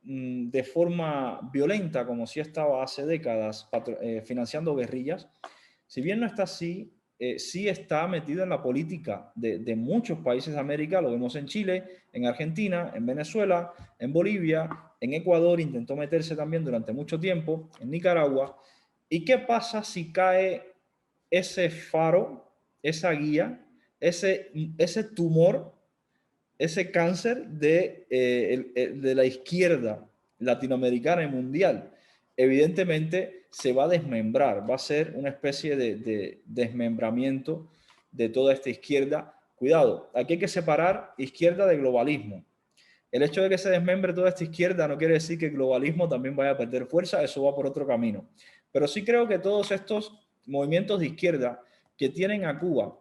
[SPEAKER 3] de forma violenta, como sí estaba hace décadas financiando guerrillas, si bien no está así, sí está metido en la política de muchos países de América. Lo vemos en Chile, en Argentina, en Venezuela, en Bolivia, en Ecuador, intentó meterse también durante mucho tiempo, en Nicaragua, ¿Y qué pasa si cae ese faro, esa guía, ese tumor, ese cáncer de la izquierda latinoamericana y mundial? Evidentemente se va a desmembrar, va a ser una especie de desmembramiento de toda esta izquierda. Cuidado, aquí hay que separar izquierda de globalismo. El hecho de que se desmembre toda esta izquierda no quiere decir que el globalismo también vaya a perder fuerza, eso va por otro camino. Pero sí creo que todos estos movimientos de izquierda que tienen a Cuba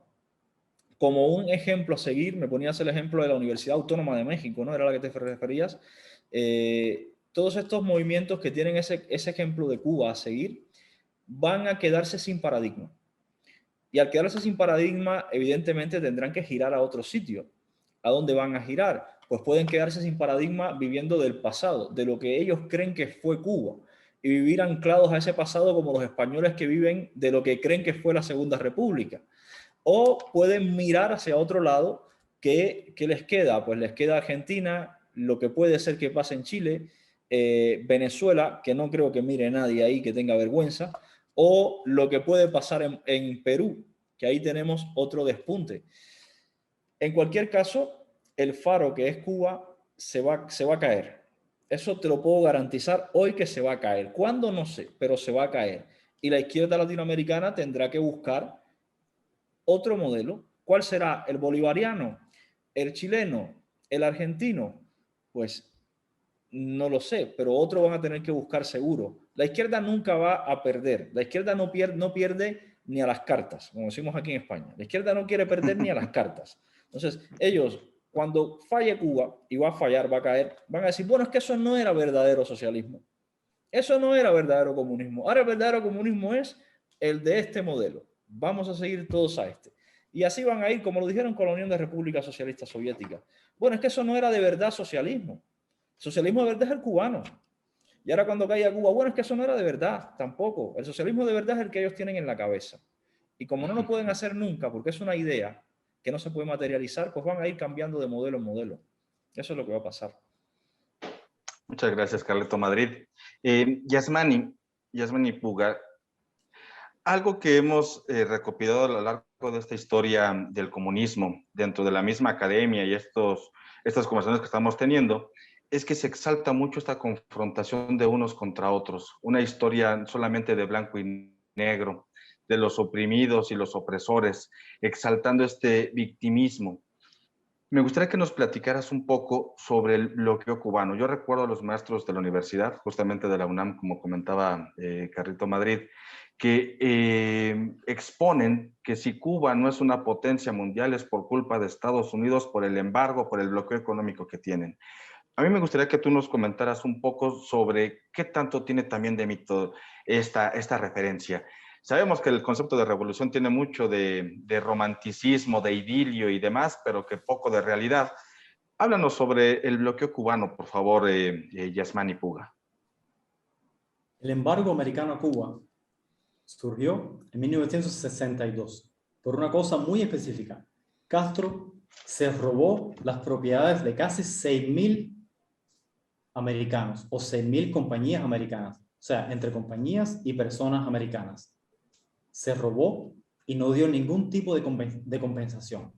[SPEAKER 3] como un ejemplo a seguir, me ponías el ejemplo de la Universidad Autónoma de México, ¿no? Era la que te referías. Todos estos movimientos que tienen ese ejemplo de Cuba a seguir van a quedarse sin paradigma. Y al quedarse sin paradigma, evidentemente tendrán que girar a otro sitio. ¿A dónde van a girar? Pues pueden quedarse sin paradigma viviendo del pasado, de lo que ellos creen que fue Cuba, y vivir anclados a ese pasado como los españoles que viven de lo que creen que fue la Segunda República. O pueden mirar hacia otro lado. ¿Qué les queda? Pues les queda Argentina, lo que puede ser que pase en Chile, Venezuela, que no creo que mire nadie ahí que tenga vergüenza, o lo que puede pasar en Perú, que ahí tenemos otro despunte. En cualquier caso, el faro que es Cuba se va a caer. Eso te lo puedo garantizar hoy, que se va a caer. ¿Cuándo? No sé, pero se va a caer. Y la izquierda latinoamericana tendrá que buscar otro modelo. ¿Cuál será? ¿El bolivariano? ¿El chileno? ¿El argentino? Pues no lo sé, pero otro van a tener que buscar seguro. La izquierda nunca va a perder. La izquierda no pierde ni a las cartas, como decimos aquí en España. La izquierda no quiere perder ni a las cartas. Entonces, ellos, cuando falle Cuba, y va a fallar, va a caer, van a decir, bueno, es que eso no era verdadero socialismo. Eso no era verdadero comunismo. Ahora el verdadero comunismo es el de este modelo. Vamos a seguir todos a este. Y así van a ir, como lo dijeron con la Unión de Repúblicas Socialistas Soviéticas. Bueno, es que eso no era de verdad socialismo. Socialismo de verdad es el cubano. Y ahora cuando caiga Cuba, bueno, es que eso no era de verdad tampoco. El socialismo de verdad es el que ellos tienen en la cabeza. Y como no lo pueden hacer nunca, porque es una idea que no se puede materializar, pues van a ir cambiando de modelo en modelo. Eso es lo que va a pasar.
[SPEAKER 1] Muchas gracias, Carleto Madrid. Yasmani Puga, algo que hemos recopilado a lo largo de esta historia del comunismo, dentro de la misma academia y estas conversaciones que estamos teniendo, es que se exalta mucho esta confrontación de unos contra otros, una historia solamente de blanco y negro, de los oprimidos y los opresores, exaltando este victimismo. Me gustaría que nos platicaras un poco sobre el bloqueo cubano. Yo recuerdo a los maestros de la universidad, justamente de la UNAM, como comentaba Carlito Madrid, que exponen que si Cuba no es una potencia mundial es por culpa de Estados Unidos, por el embargo, por el bloqueo económico que tienen. A mí me gustaría que tú nos comentaras un poco sobre qué tanto tiene también de mito esta referencia. Sabemos que el concepto de revolución tiene mucho de romanticismo, de idilio y demás, pero que poco de realidad. Háblanos sobre el bloqueo cubano, por favor, Yasmani Puga.
[SPEAKER 2] El embargo americano a Cuba surgió en 1962 por una cosa muy específica. Castro se robó las propiedades de casi 6.000 americanos o 6.000 compañías americanas, o sea, entre compañías y personas americanas. Se robó y no dio ningún tipo de compensación. O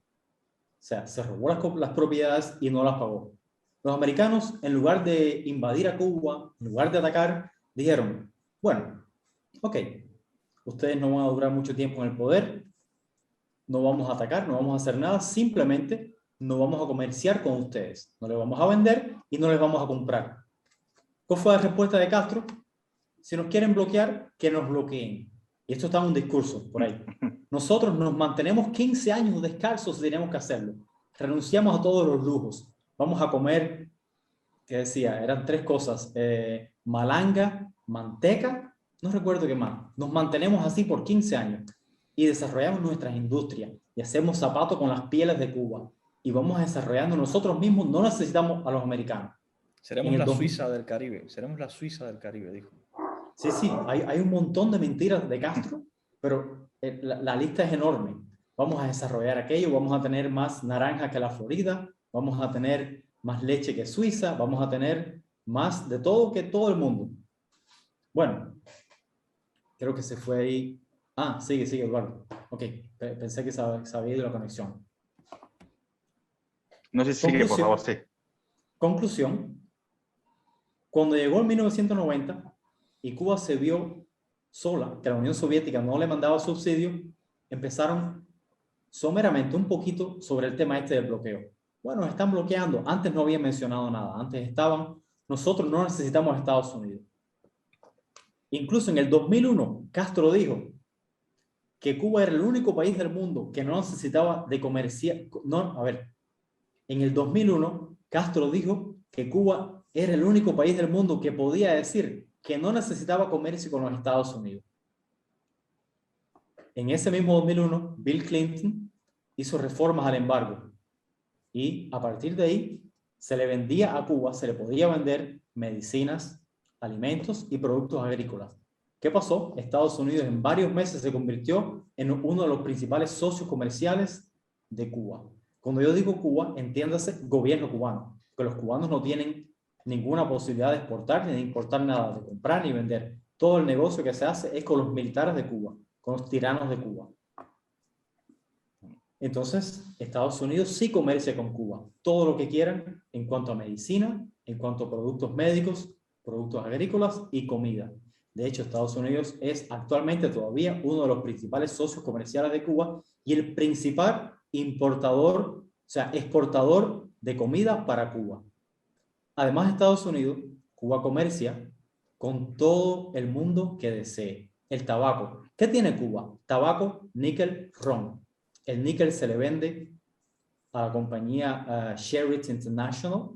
[SPEAKER 2] sea, se robó las propiedades y no las pagó. Los americanos, en lugar de invadir a Cuba, en lugar de atacar, dijeron, bueno, ok, ustedes no van a durar mucho tiempo en el poder, no vamos a atacar, no vamos a hacer nada, simplemente no vamos a comerciar con ustedes, no les vamos a vender y no les vamos a comprar. ¿Cuál fue la respuesta de Castro? Si nos quieren bloquear, que nos bloqueen. Y esto está en un discurso por ahí. Nosotros nos mantenemos 15 años descalzos si tenemos que hacerlo. Renunciamos a todos los lujos. Vamos a comer, que decía, eran 3 cosas, malanga, manteca, no recuerdo qué más. Nos mantenemos así por 15 años y desarrollamos nuestras industrias y hacemos zapatos con las pieles de Cuba y vamos desarrollando nosotros mismos, no necesitamos a los americanos.
[SPEAKER 3] Seremos la Suiza del Caribe, seremos la Suiza del Caribe, dijo.
[SPEAKER 2] Sí, hay un montón de mentiras de Castro, pero la lista es enorme. Vamos a desarrollar aquello, vamos a tener más naranja que la Florida, vamos a tener más leche que Suiza, vamos a tener más de todo que todo el mundo. Bueno, Creo que se fue ahí. Ah, sigue, Eduardo. Ok, pensé que se había ido la conexión.
[SPEAKER 1] No sé si sigue, por favor, sí.
[SPEAKER 2] Conclusión. Cuando llegó en 1990 y Cuba se vio sola, que la Unión Soviética no le mandaba subsidios, empezaron someramente un poquito sobre el tema este del bloqueo. Bueno, están bloqueando. Antes no había mencionado nada. Antes estaban, nosotros no necesitamos Estados Unidos. Incluso en el 2001, Castro dijo que Cuba era el único país del mundo que no necesitaba de comerciar. No, a ver, en el 2001, Castro dijo que Cuba era el único país del mundo que podía decir que no necesitaba comercio con los Estados Unidos. En ese mismo 2001, Bill Clinton hizo reformas al embargo y a partir de ahí se le vendía a Cuba, se le podía vender medicinas, alimentos y productos agrícolas. ¿Qué pasó? Estados Unidos en varios meses se convirtió en uno de los principales socios comerciales de Cuba. Cuando yo digo Cuba, entiéndase gobierno cubano, que los cubanos no tienen ninguna posibilidad de exportar ni de importar nada, de comprar ni vender. Todo el negocio que se hace es con los militares de Cuba, con los tiranos de Cuba. Entonces, Estados Unidos sí comercia con Cuba todo lo que quieran en cuanto a medicina, en cuanto a productos médicos, productos agrícolas y comida. De hecho, Estados Unidos es actualmente todavía uno de los principales socios comerciales de Cuba y el principal importador, o sea, exportador de comida para Cuba. Además de Estados Unidos, Cuba comercia con todo el mundo que desee. El tabaco. ¿Qué tiene Cuba? Tabaco, níquel, ron. El níquel se le vende a la compañía Sherritt International,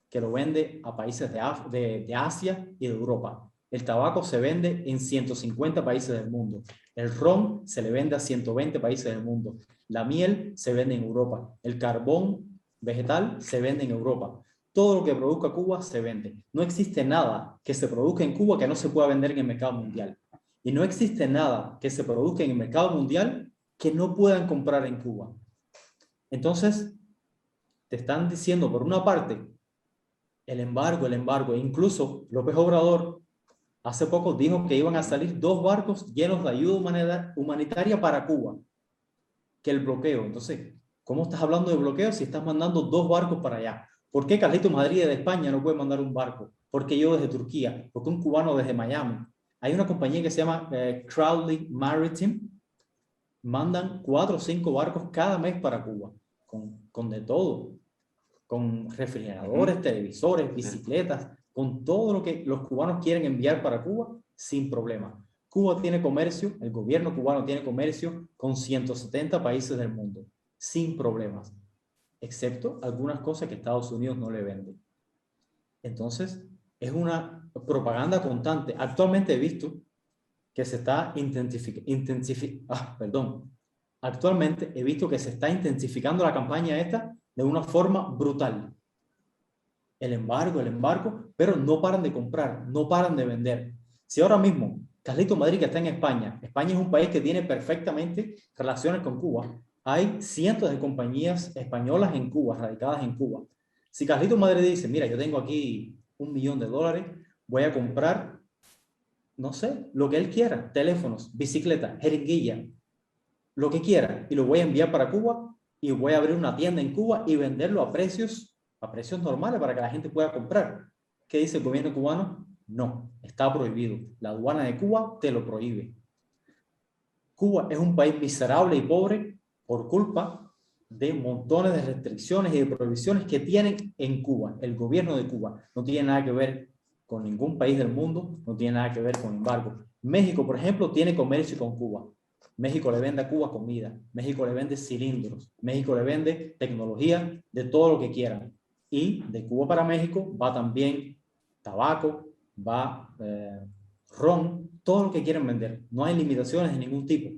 [SPEAKER 2] que lo vende a países de Asia y de Europa. El tabaco se vende en 150 países del mundo. El ron se le vende a 120 países del mundo. La miel se vende en Europa. El carbón vegetal se vende en Europa. Todo lo que produzca Cuba se vende. No existe nada que se produzca en Cuba que no se pueda vender en el mercado mundial. Y no existe nada que se produzca en el mercado mundial que no puedan comprar en Cuba. Entonces, te están diciendo, por una parte, el embargo. Incluso López Obrador hace poco dijo que iban a salir 2 barcos llenos de ayuda humanitaria para Cuba. Que el bloqueo. Entonces, ¿cómo estás hablando de bloqueo si estás mandando 2 barcos para allá? ¿Por qué Carlitos Madrid de España no puede mandar un barco? ¿Por qué yo desde Turquía? ¿Por qué un cubano desde Miami? Hay una compañía que se llama Crowley Maritime. Mandan 4 o 5 barcos cada mes para Cuba, con de todo, con refrigeradores, televisores, bicicletas, con todo lo que los cubanos quieren enviar para Cuba, sin problema. Cuba tiene comercio, el gobierno cubano tiene comercio con 170 países del mundo, sin problemas, excepto algunas cosas que Estados Unidos no le vende. Entonces, es una propaganda constante. Actualmente he visto que se está Actualmente he visto que se está intensificando la campaña esta de una forma brutal. El embargo, pero no paran de comprar, no paran de vender. Si ahora mismo Carlitos Madrid, que está en España, España es un país que tiene perfectamente relaciones con Cuba, hay cientos de compañías españolas en Cuba, radicadas en Cuba. Si Carlitos Madrid dice, mira, yo tengo aquí $1 millón, voy a comprar, no sé, lo que él quiera, teléfonos, bicicletas, jeringuilla, lo que quiera, y lo voy a enviar para Cuba y voy a abrir una tienda en Cuba y venderlo a precios normales para que la gente pueda comprar. ¿Qué dice el gobierno cubano? No, está prohibido. La aduana de Cuba te lo prohíbe. Cuba es un país miserable y pobre por culpa de montones de restricciones y de prohibiciones que tienen en Cuba. El gobierno de Cuba no tiene nada que ver con ningún país del mundo, no tiene nada que ver con embargo. México, por ejemplo, tiene comercio con Cuba. México le vende a Cuba comida, México le vende cilindros, México le vende tecnología de todo lo que quieran. Y de Cuba para México va también tabaco, va ron, todo lo que quieran vender. No hay limitaciones de ningún tipo.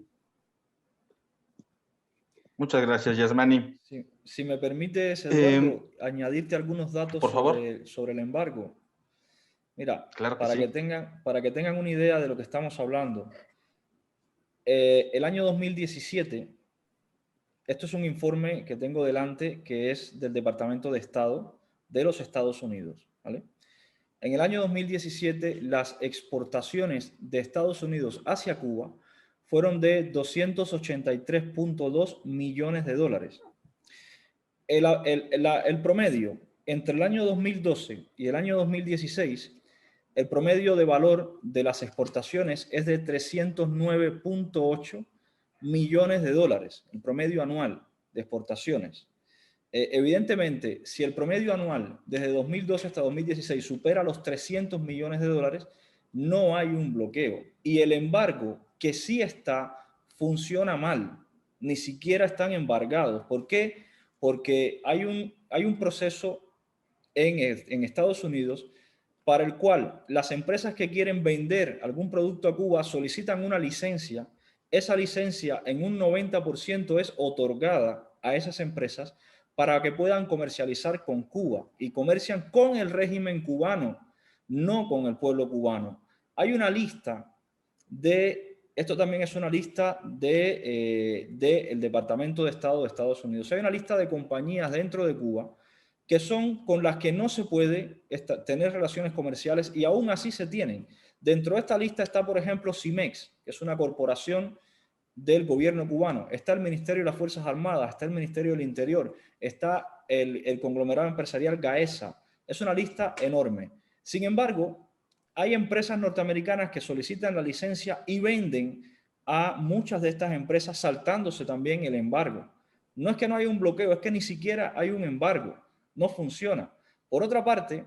[SPEAKER 1] Muchas gracias, Yasmani.
[SPEAKER 3] Sí. Si me permites, Eduardo, añadirte algunos datos
[SPEAKER 1] por favor.
[SPEAKER 3] sobre el embargo. Mira,
[SPEAKER 1] Claro que
[SPEAKER 3] para
[SPEAKER 1] sí.
[SPEAKER 3] que tengan una idea de lo que estamos hablando, el año 2017, esto es un informe que tengo delante que es del Departamento de Estado de los Estados Unidos, ¿vale? En el año 2017, las exportaciones de Estados Unidos hacia Cuba fueron de 283.2 millones de dólares. El promedio entre el año 2012 y el año 2016, el promedio de valor de las exportaciones es de 309.8 millones de dólares, el promedio anual de exportaciones. Evidentemente, si el promedio anual desde 2012 hasta 2016 supera los 300 millones de dólares, no hay un bloqueo. Y el embargo que sí está, funciona mal. Ni siquiera están embargados. ¿Por qué? Porque hay un proceso en Estados Unidos para el cual las empresas que quieren vender algún producto a Cuba solicitan una licencia. Esa licencia en un 90% es otorgada a esas empresas para que puedan comercializar con Cuba y comercian con el régimen cubano, no con el pueblo cubano. Hay una lista esto también es una lista del Departamento de Estado de Estados Unidos. Hay una lista de compañías dentro de Cuba que son con las que no se puede tener relaciones comerciales y aún así se tienen. Dentro de esta lista está, por ejemplo, CIMEX, que es una corporación del gobierno cubano. Está el Ministerio de las Fuerzas Armadas, está el Ministerio del Interior, está el conglomerado empresarial Gaesa. Es una lista enorme. Sin embargo, hay empresas norteamericanas que solicitan la licencia y venden a muchas de estas empresas saltándose también el embargo. No es que no haya un bloqueo, es que ni siquiera hay un embargo. No funciona. Por otra parte,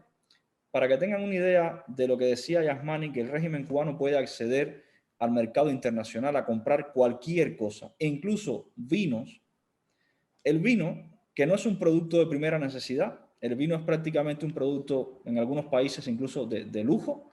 [SPEAKER 3] para que tengan una idea de lo que decía Yasmani, que el régimen cubano puede acceder al mercado internacional a comprar cualquier cosa, e incluso vinos. El vino, que no es un producto de primera necesidad, el vino es prácticamente un producto en algunos países incluso de lujo.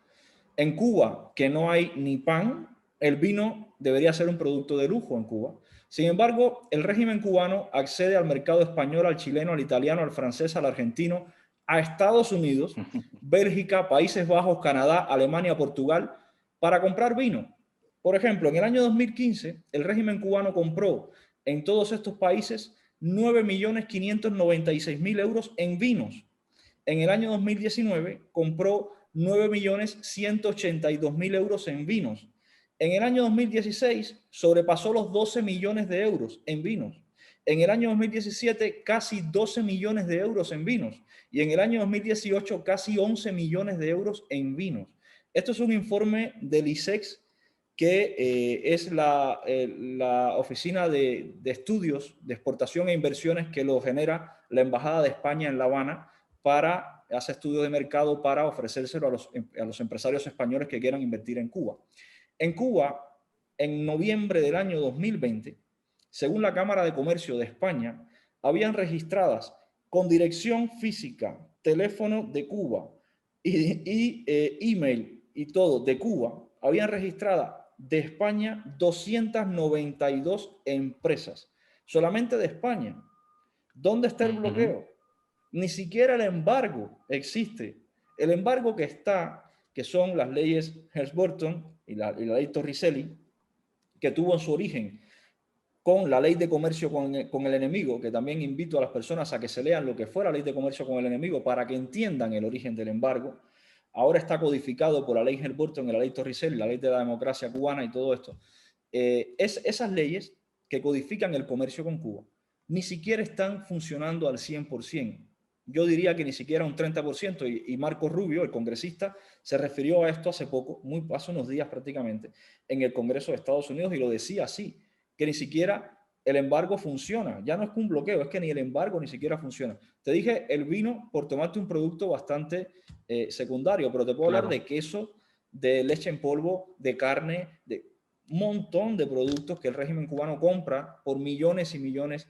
[SPEAKER 3] En Cuba, que no hay ni pan, el vino debería ser un producto de lujo en Cuba. Sin embargo, el régimen cubano accede al mercado español, al chileno, al italiano, al francés, al argentino, a Estados Unidos, Bélgica, Países Bajos, Canadá, Alemania, Portugal, para comprar vino. Por ejemplo, en el año 2015, el régimen cubano compró en todos estos países 9.596.000 euros en vinos. En el año 2019 compró 9.182.000 euros en vinos. En el año 2016 sobrepasó los 12 millones de euros en vinos. En el año 2017 casi 12 millones de euros en vinos. Y en el año 2018 casi 11 millones de euros en vinos. Esto es un informe del ISEX, que es la oficina de estudios de exportación e inversiones que lo genera la Embajada de España en La Habana para hacer estudios de mercado para ofrecérselo a los empresarios españoles que quieran invertir en Cuba. En Cuba, en noviembre del año 2020, según la Cámara de Comercio de España, habían registradas con dirección física, teléfono de Cuba y email y todo de Cuba, habían registrado de España 292 empresas, solamente de España. ¿Dónde está el bloqueo? Ni siquiera el embargo existe. El embargo que está, que son las leyes Helms-Burton y la ley Torricelli, que tuvo en su origen con la ley de comercio con el enemigo, que también invito a las personas a que se lean lo que fue la ley de comercio con el enemigo para que entiendan el origen del embargo. Ahora está codificado por la ley Helms-Burton y la ley Torricelli, la ley de la democracia cubana y todo esto. Esas leyes que codifican el comercio con Cuba ni siquiera están funcionando al 100%. Yo diría que ni siquiera un 30%, y Marco Rubio, el congresista, se refirió a esto hace poco, hace unos días prácticamente, en el Congreso de Estados Unidos, y lo decía así, que ni siquiera el embargo funciona. Ya no es un bloqueo, es que ni el embargo ni siquiera funciona. Te dije el vino por tomarte un producto bastante secundario, pero te puedo hablar de queso, de leche en polvo, de carne, de un montón de productos que el régimen cubano compra por millones y millones.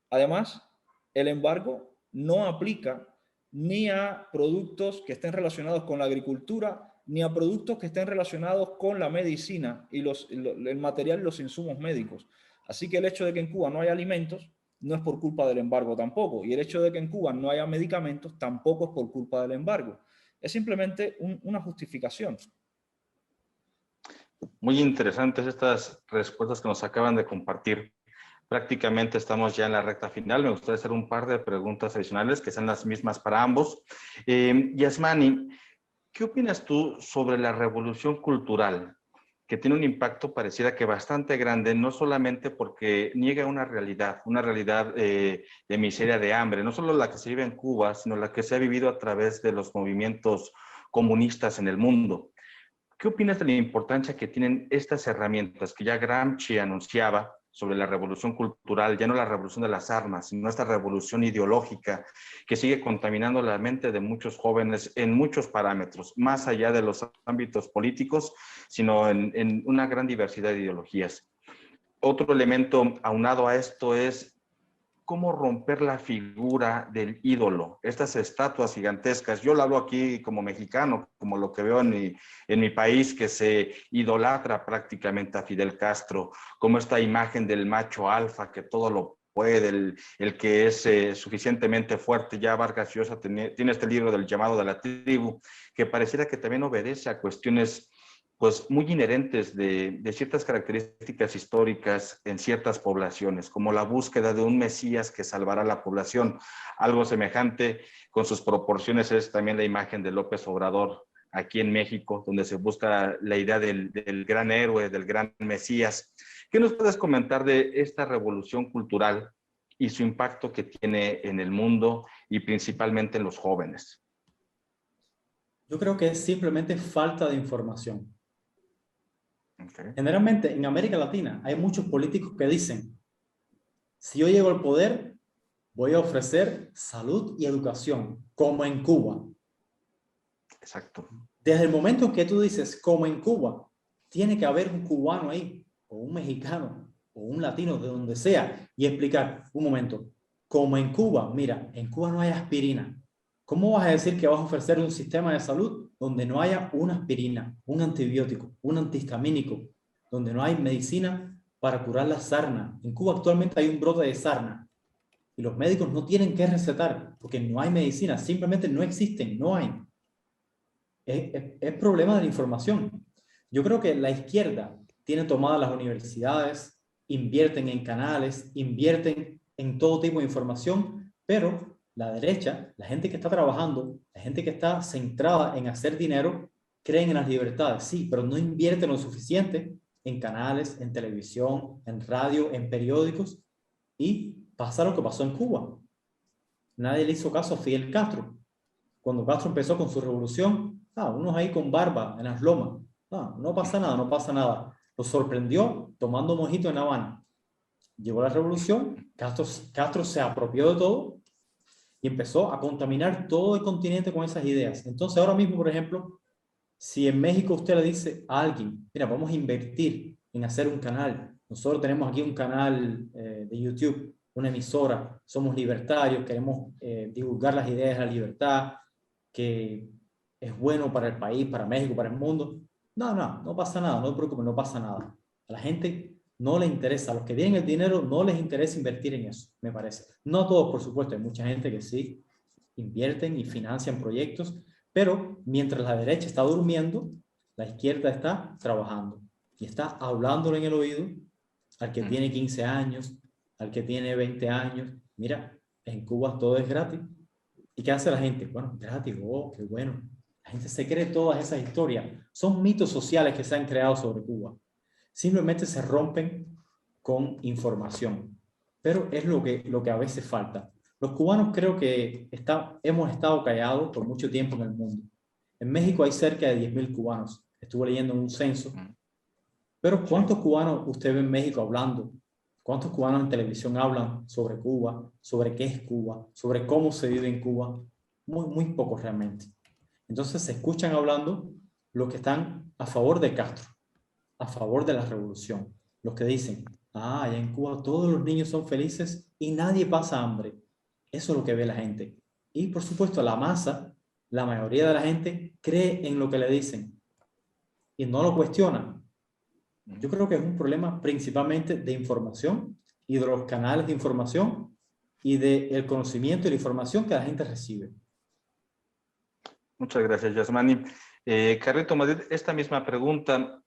[SPEAKER 3] Además, el embargo no aplica ni a productos que estén relacionados con la agricultura, ni a productos que estén relacionados con la medicina y el material y los insumos médicos. Así que el hecho de que en Cuba no haya alimentos no es por culpa del embargo tampoco. Y el hecho de que en Cuba no haya medicamentos tampoco es por culpa del embargo. Es simplemente una justificación.
[SPEAKER 1] Muy interesantes estas respuestas que nos acaban de compartir. Prácticamente estamos ya en la recta final. Me gustaría hacer un par de preguntas adicionales que sean las mismas para ambos. Yasmani, ¿Qué opinas tú sobre la revolución cultural, que tiene un impacto pareciera que bastante grande, no solamente porque niega una realidad de miseria, de hambre, no solo la que se vive en Cuba, sino la que se ha vivido a través de los movimientos comunistas en el mundo? ¿Qué opinas de la importancia que tienen estas herramientas que ya Gramsci anunciaba sobre la revolución cultural, ya no la revolución de las armas, sino esta revolución ideológica que sigue contaminando la mente de muchos jóvenes en muchos parámetros, más allá de los ámbitos políticos, sino en una gran diversidad de ideologías? Otro elemento aunado a esto es cómo romper la figura del ídolo, estas estatuas gigantescas. Yo lo hablo aquí como mexicano, como lo que veo en mi país, que se idolatra prácticamente a Fidel Castro, como esta imagen del macho alfa que todo lo puede, el que es suficientemente fuerte. Ya Vargas Llosa tiene este libro del llamado de la tribu, que pareciera que también obedece a cuestiones pues muy inherentes de ciertas características históricas en ciertas poblaciones, como la búsqueda de un Mesías que salvará a la población. Algo semejante con sus proporciones es también la imagen de López Obrador aquí en México, donde se busca la idea del gran héroe, del gran Mesías. ¿Qué nos puedes comentar de esta revolución cultural y su impacto que tiene en el mundo y principalmente en los jóvenes?
[SPEAKER 2] Yo creo que es simplemente falta de información.
[SPEAKER 1] Okay.
[SPEAKER 2] Generalmente en América Latina hay muchos políticos que dicen, si yo llego al poder, voy a ofrecer salud y educación, como en Cuba.
[SPEAKER 1] Exacto.
[SPEAKER 2] Desde el momento en que tú dices, como en Cuba, tiene que haber un cubano ahí, o un mexicano, o un latino, de donde sea, y explicar, un momento, como en Cuba, mira, en Cuba no hay aspirina. ¿Cómo vas a decir que vas a ofrecer un sistema de salud donde no haya una aspirina, un antibiótico, un antihistamínico, donde no hay medicina para curar la sarna? En Cuba actualmente hay un brote de sarna y los médicos no tienen que recetar porque no hay medicina, simplemente no existen, no hay. Es problema de la información. Yo creo que la izquierda tiene tomadas las universidades, invierten en canales, invierten en todo tipo de información, pero la derecha, la gente que está trabajando, la gente que está centrada en hacer dinero, creen en las libertades, sí, pero no invierten lo suficiente en canales, en televisión, en radio, en periódicos, y pasa lo que pasó en Cuba. Nadie le hizo caso a Fidel Castro. Cuando Castro empezó con su revolución, unos ahí con barba en las lomas. No pasa nada, no pasa nada. Lo sorprendió tomando mojito en La Habana. Llegó la revolución, Castro se apropió de todo y empezó a contaminar todo el continente con esas ideas. Entonces ahora mismo, por ejemplo, si en México usted le dice a alguien, mira, vamos a invertir en hacer un canal. Nosotros tenemos aquí un canal de YouTube, una emisora, somos libertarios, queremos divulgar las ideas de la libertad, que es bueno para el país, para México, para el mundo. No pasa nada, no te preocupes, no pasa nada. A la gente no le interesa, a los que tienen el dinero no les interesa invertir en eso, me parece. No a todos, por supuesto, hay mucha gente que sí invierten y financian proyectos, pero mientras la derecha está durmiendo, la izquierda está trabajando y está hablándole en el oído al que tiene 15 años, al que tiene 20 años. Mira, en Cuba todo es gratis. ¿Y qué hace la gente? Bueno, gratis, oh, qué bueno. La gente se cree todas esas historias. Son mitos sociales que se han creado sobre Cuba. Simplemente se rompen con información. Pero es lo que a veces falta. Los cubanos creo que hemos estado callados por mucho tiempo en el mundo. En México hay cerca de 10.000 cubanos. Estuve leyendo en un censo. Pero ¿cuántos cubanos usted ve en México hablando? ¿Cuántos cubanos en televisión hablan sobre Cuba, sobre qué es Cuba, sobre cómo se vive en Cuba? Muy pocos realmente. Entonces se escuchan hablando los que están a favor de Castro, a favor de la revolución. Los que dicen, allá en Cuba todos los niños son felices y nadie pasa hambre. Eso es lo que ve la gente. Y por supuesto la masa, la mayoría de la gente cree en lo que le dicen y no lo cuestiona. Yo creo que es un problema principalmente de información y de los canales de información y del conocimiento y la información que la gente recibe.
[SPEAKER 1] Muchas gracias, Yasmani. Carlito Madrid, esta misma pregunta,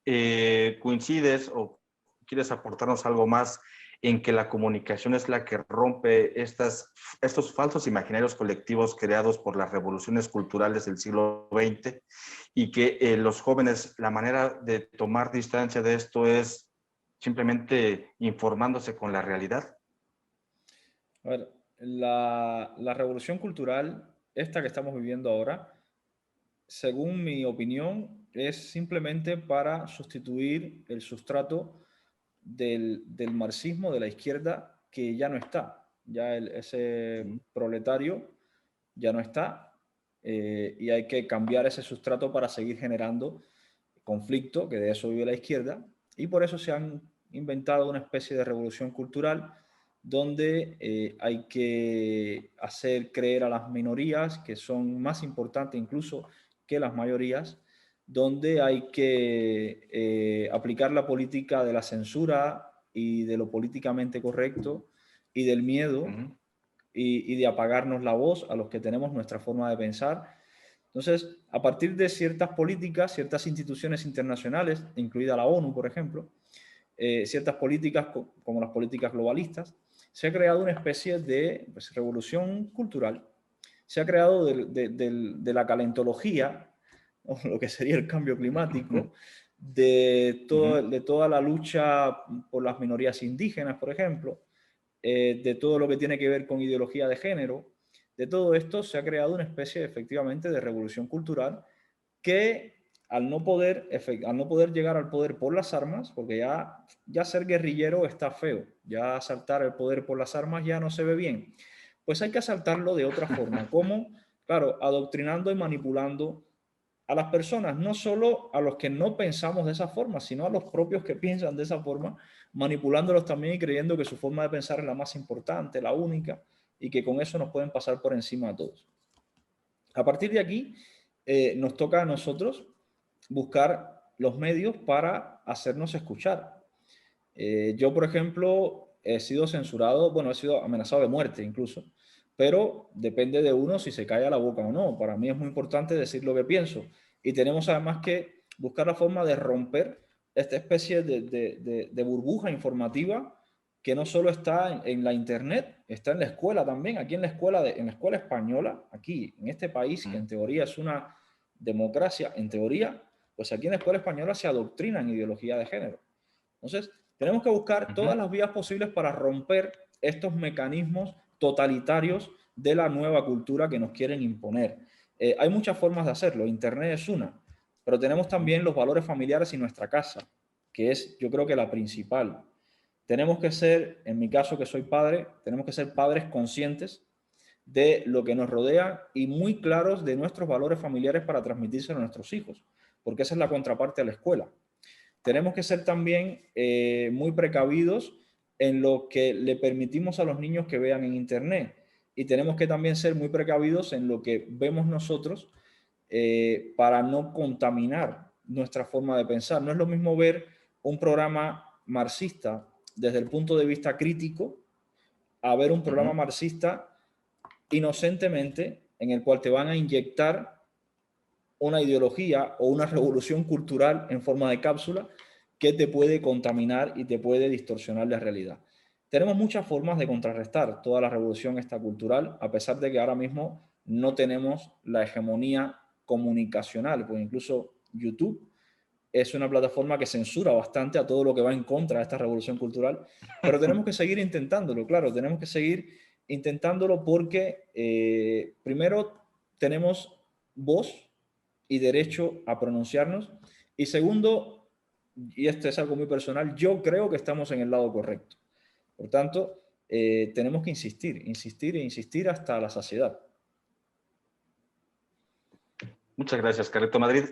[SPEAKER 1] ¿coincides o quieres aportarnos algo más en que la comunicación es la que rompe estos falsos imaginarios colectivos creados por las revoluciones culturales del siglo XX y que los jóvenes, la manera de tomar distancia de esto es simplemente informándose con la realidad?
[SPEAKER 3] A ver, la revolución cultural, esta que estamos viviendo ahora, según mi opinión, es simplemente para sustituir el sustrato del marxismo de la izquierda que ya no está. Ya ese proletario ya no está, y hay que cambiar ese sustrato para seguir generando conflicto, que de eso vive la izquierda, y por eso se han inventado una especie de revolución cultural donde hay que hacer creer a las minorías que son más importantes incluso que las mayorías, donde hay que aplicar la política de la censura y de lo políticamente correcto y del miedo, y de apagarnos la voz a los que tenemos nuestra forma de pensar. Entonces, a partir de ciertas políticas, ciertas instituciones internacionales, incluida la ONU, por ejemplo, ciertas políticas como las políticas globalistas, se ha creado una especie de revolución cultural. Se ha creado de la calentología, o lo que sería el cambio climático, de toda la lucha por las minorías indígenas, por ejemplo, de todo lo que tiene que ver con ideología de género. De todo esto se ha creado una especie efectivamente de revolución cultural que al no poder llegar al poder por las armas, porque ya ser guerrillero está feo, ya asaltar el poder por las armas ya no se ve bien, pues hay que asaltarlo de otra forma, como, claro, adoctrinando y manipulando a las personas, no solo a los que no pensamos de esa forma, sino a los propios que piensan de esa forma, manipulándolos también y creyendo que su forma de pensar es la más importante, la única, y que con eso nos pueden pasar por encima a todos. A partir de aquí, nos toca a nosotros buscar los medios para hacernos escuchar. Yo, por ejemplo, he sido censurado, bueno, he sido amenazado de muerte incluso, pero depende de uno si se calla la boca o no. Para mí es muy importante decir lo que pienso, y tenemos además que buscar la forma de romper esta especie de burbuja informativa que no solo está en la internet, está en la escuela también. Aquí en la escuela, en la escuela española, aquí en este país que en teoría es una democracia, en teoría, pues aquí en la escuela española se adoctrina en ideología de género. Entonces, tenemos que buscar todas las vías posibles para romper estos mecanismos totalitarios de la nueva cultura que nos quieren imponer. Hay muchas formas de hacerlo, Internet es una, pero tenemos también los valores familiares y nuestra casa, que es, yo creo que la principal. Tenemos que ser, en mi caso que soy padre, tenemos que ser padres conscientes de lo que nos rodea y muy claros de nuestros valores familiares para transmitírselo a nuestros hijos, porque esa es la contraparte a la escuela. Tenemos que ser también muy precavidos en lo que le permitimos a los niños que vean en Internet, y tenemos que también ser muy precavidos en lo que vemos nosotros para no contaminar nuestra forma de pensar. No es lo mismo ver un programa marxista desde el punto de vista crítico a ver un programa marxista inocentemente en el cual te van a inyectar una ideología o una revolución cultural en forma de cápsula que te puede contaminar y te puede distorsionar la realidad. Tenemos muchas formas de contrarrestar toda la revolución esta cultural, a pesar de que ahora mismo no tenemos la hegemonía comunicacional, porque incluso YouTube es una plataforma que censura bastante a todo lo que va en contra de esta revolución cultural, pero tenemos que seguir intentándolo, claro, tenemos que seguir intentándolo porque primero tenemos voz y derecho a pronunciarnos, y segundo, y esto es algo muy personal, yo creo que estamos en el lado correcto. Por tanto, tenemos que insistir, insistir e insistir hasta la saciedad.
[SPEAKER 1] Muchas gracias, Carleto Madrid.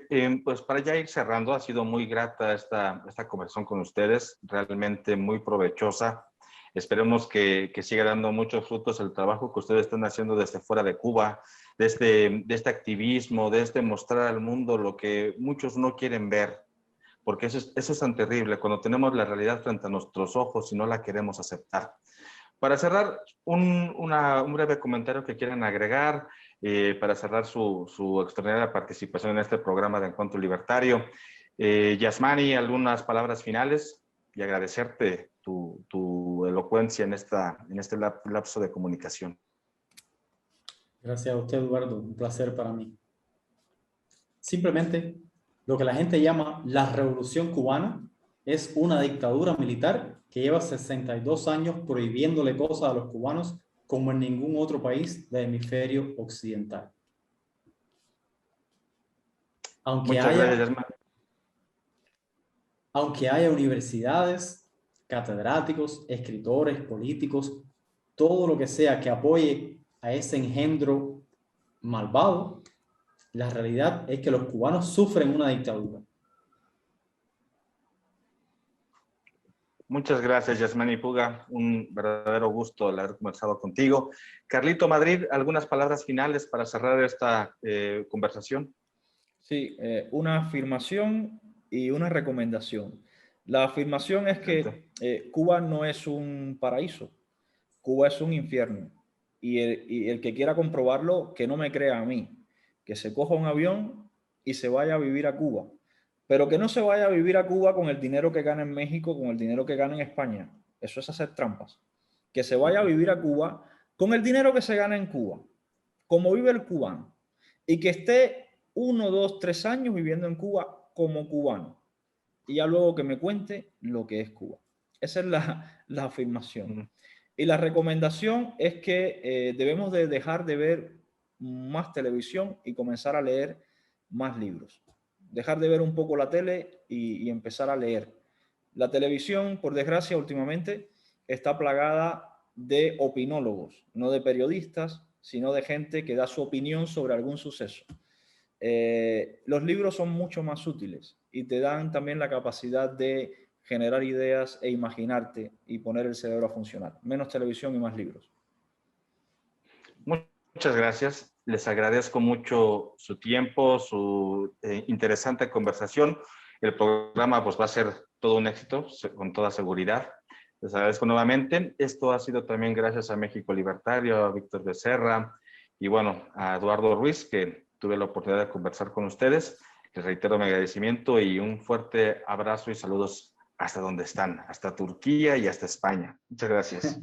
[SPEAKER 1] Pues para ya ir cerrando, ha sido muy grata esta conversación con ustedes, realmente muy provechosa. Esperemos que siga dando muchos frutos el trabajo que ustedes están haciendo desde fuera de Cuba, de este activismo, de este mostrar al mundo lo que muchos no quieren ver, porque eso es tan terrible, cuando tenemos la realidad frente a nuestros ojos y no la queremos aceptar. Para cerrar, un breve comentario que quieran agregar, para cerrar su extraordinaria participación en este programa de Encuentro Libertario. Yasmani, algunas palabras finales y agradecerte tu elocuencia en este lapso de comunicación.
[SPEAKER 2] Gracias a usted, Eduardo. Un placer para mí. Simplemente, lo que la gente llama la Revolución Cubana es una dictadura militar que lleva 62 años prohibiéndole cosas a los cubanos como en ningún otro país del hemisferio occidental.
[SPEAKER 1] Muchas gracias, Yasmán.
[SPEAKER 2] Aunque haya universidades, catedráticos, escritores, políticos, todo lo que sea que apoye a ese engendro malvado, la realidad es que los cubanos sufren una dictadura.
[SPEAKER 1] Muchas gracias, Yasmani Puga. Un verdadero gusto el haber conversado contigo. Carlito Madrid, ¿algunas palabras finales para cerrar esta conversación?
[SPEAKER 3] Sí, una afirmación y una recomendación. La afirmación es que Cuba no es un paraíso, Cuba es un infierno. Y el que quiera comprobarlo, que no me crea a mí, que se coja un avión y se vaya a vivir a Cuba. Pero que no se vaya a vivir a Cuba con el dinero que gana en México, con el dinero que gana en España. Eso es hacer trampas. Que se vaya a vivir a Cuba con el dinero que se gana en Cuba, como vive el cubano. Y que esté 1, 2, 3 años viviendo en Cuba como cubano. Y ya luego que me cuente lo que es Cuba. Esa es la afirmación. Y la recomendación es que debemos de dejar de ver más televisión y comenzar a leer más libros. Dejar de ver un poco la tele y empezar a leer. La televisión, por desgracia, últimamente está plagada de opinólogos, no de periodistas, sino de gente que da su opinión sobre algún suceso. Los libros son mucho más útiles y te dan también la capacidad de generar ideas e imaginarte y poner el cerebro a funcionar. Menos televisión y más libros.
[SPEAKER 1] Muchas gracias. Les agradezco mucho su tiempo, su interesante conversación. El programa pues, va a ser todo un éxito, con toda seguridad. Les agradezco nuevamente. Esto ha sido también gracias a México Libertario, a Víctor Becerra y bueno, a Eduardo Ruiz, que tuve la oportunidad de conversar con ustedes. Les reitero mi agradecimiento y un fuerte abrazo y saludos hasta donde están, hasta Turquía y hasta España. Muchas gracias.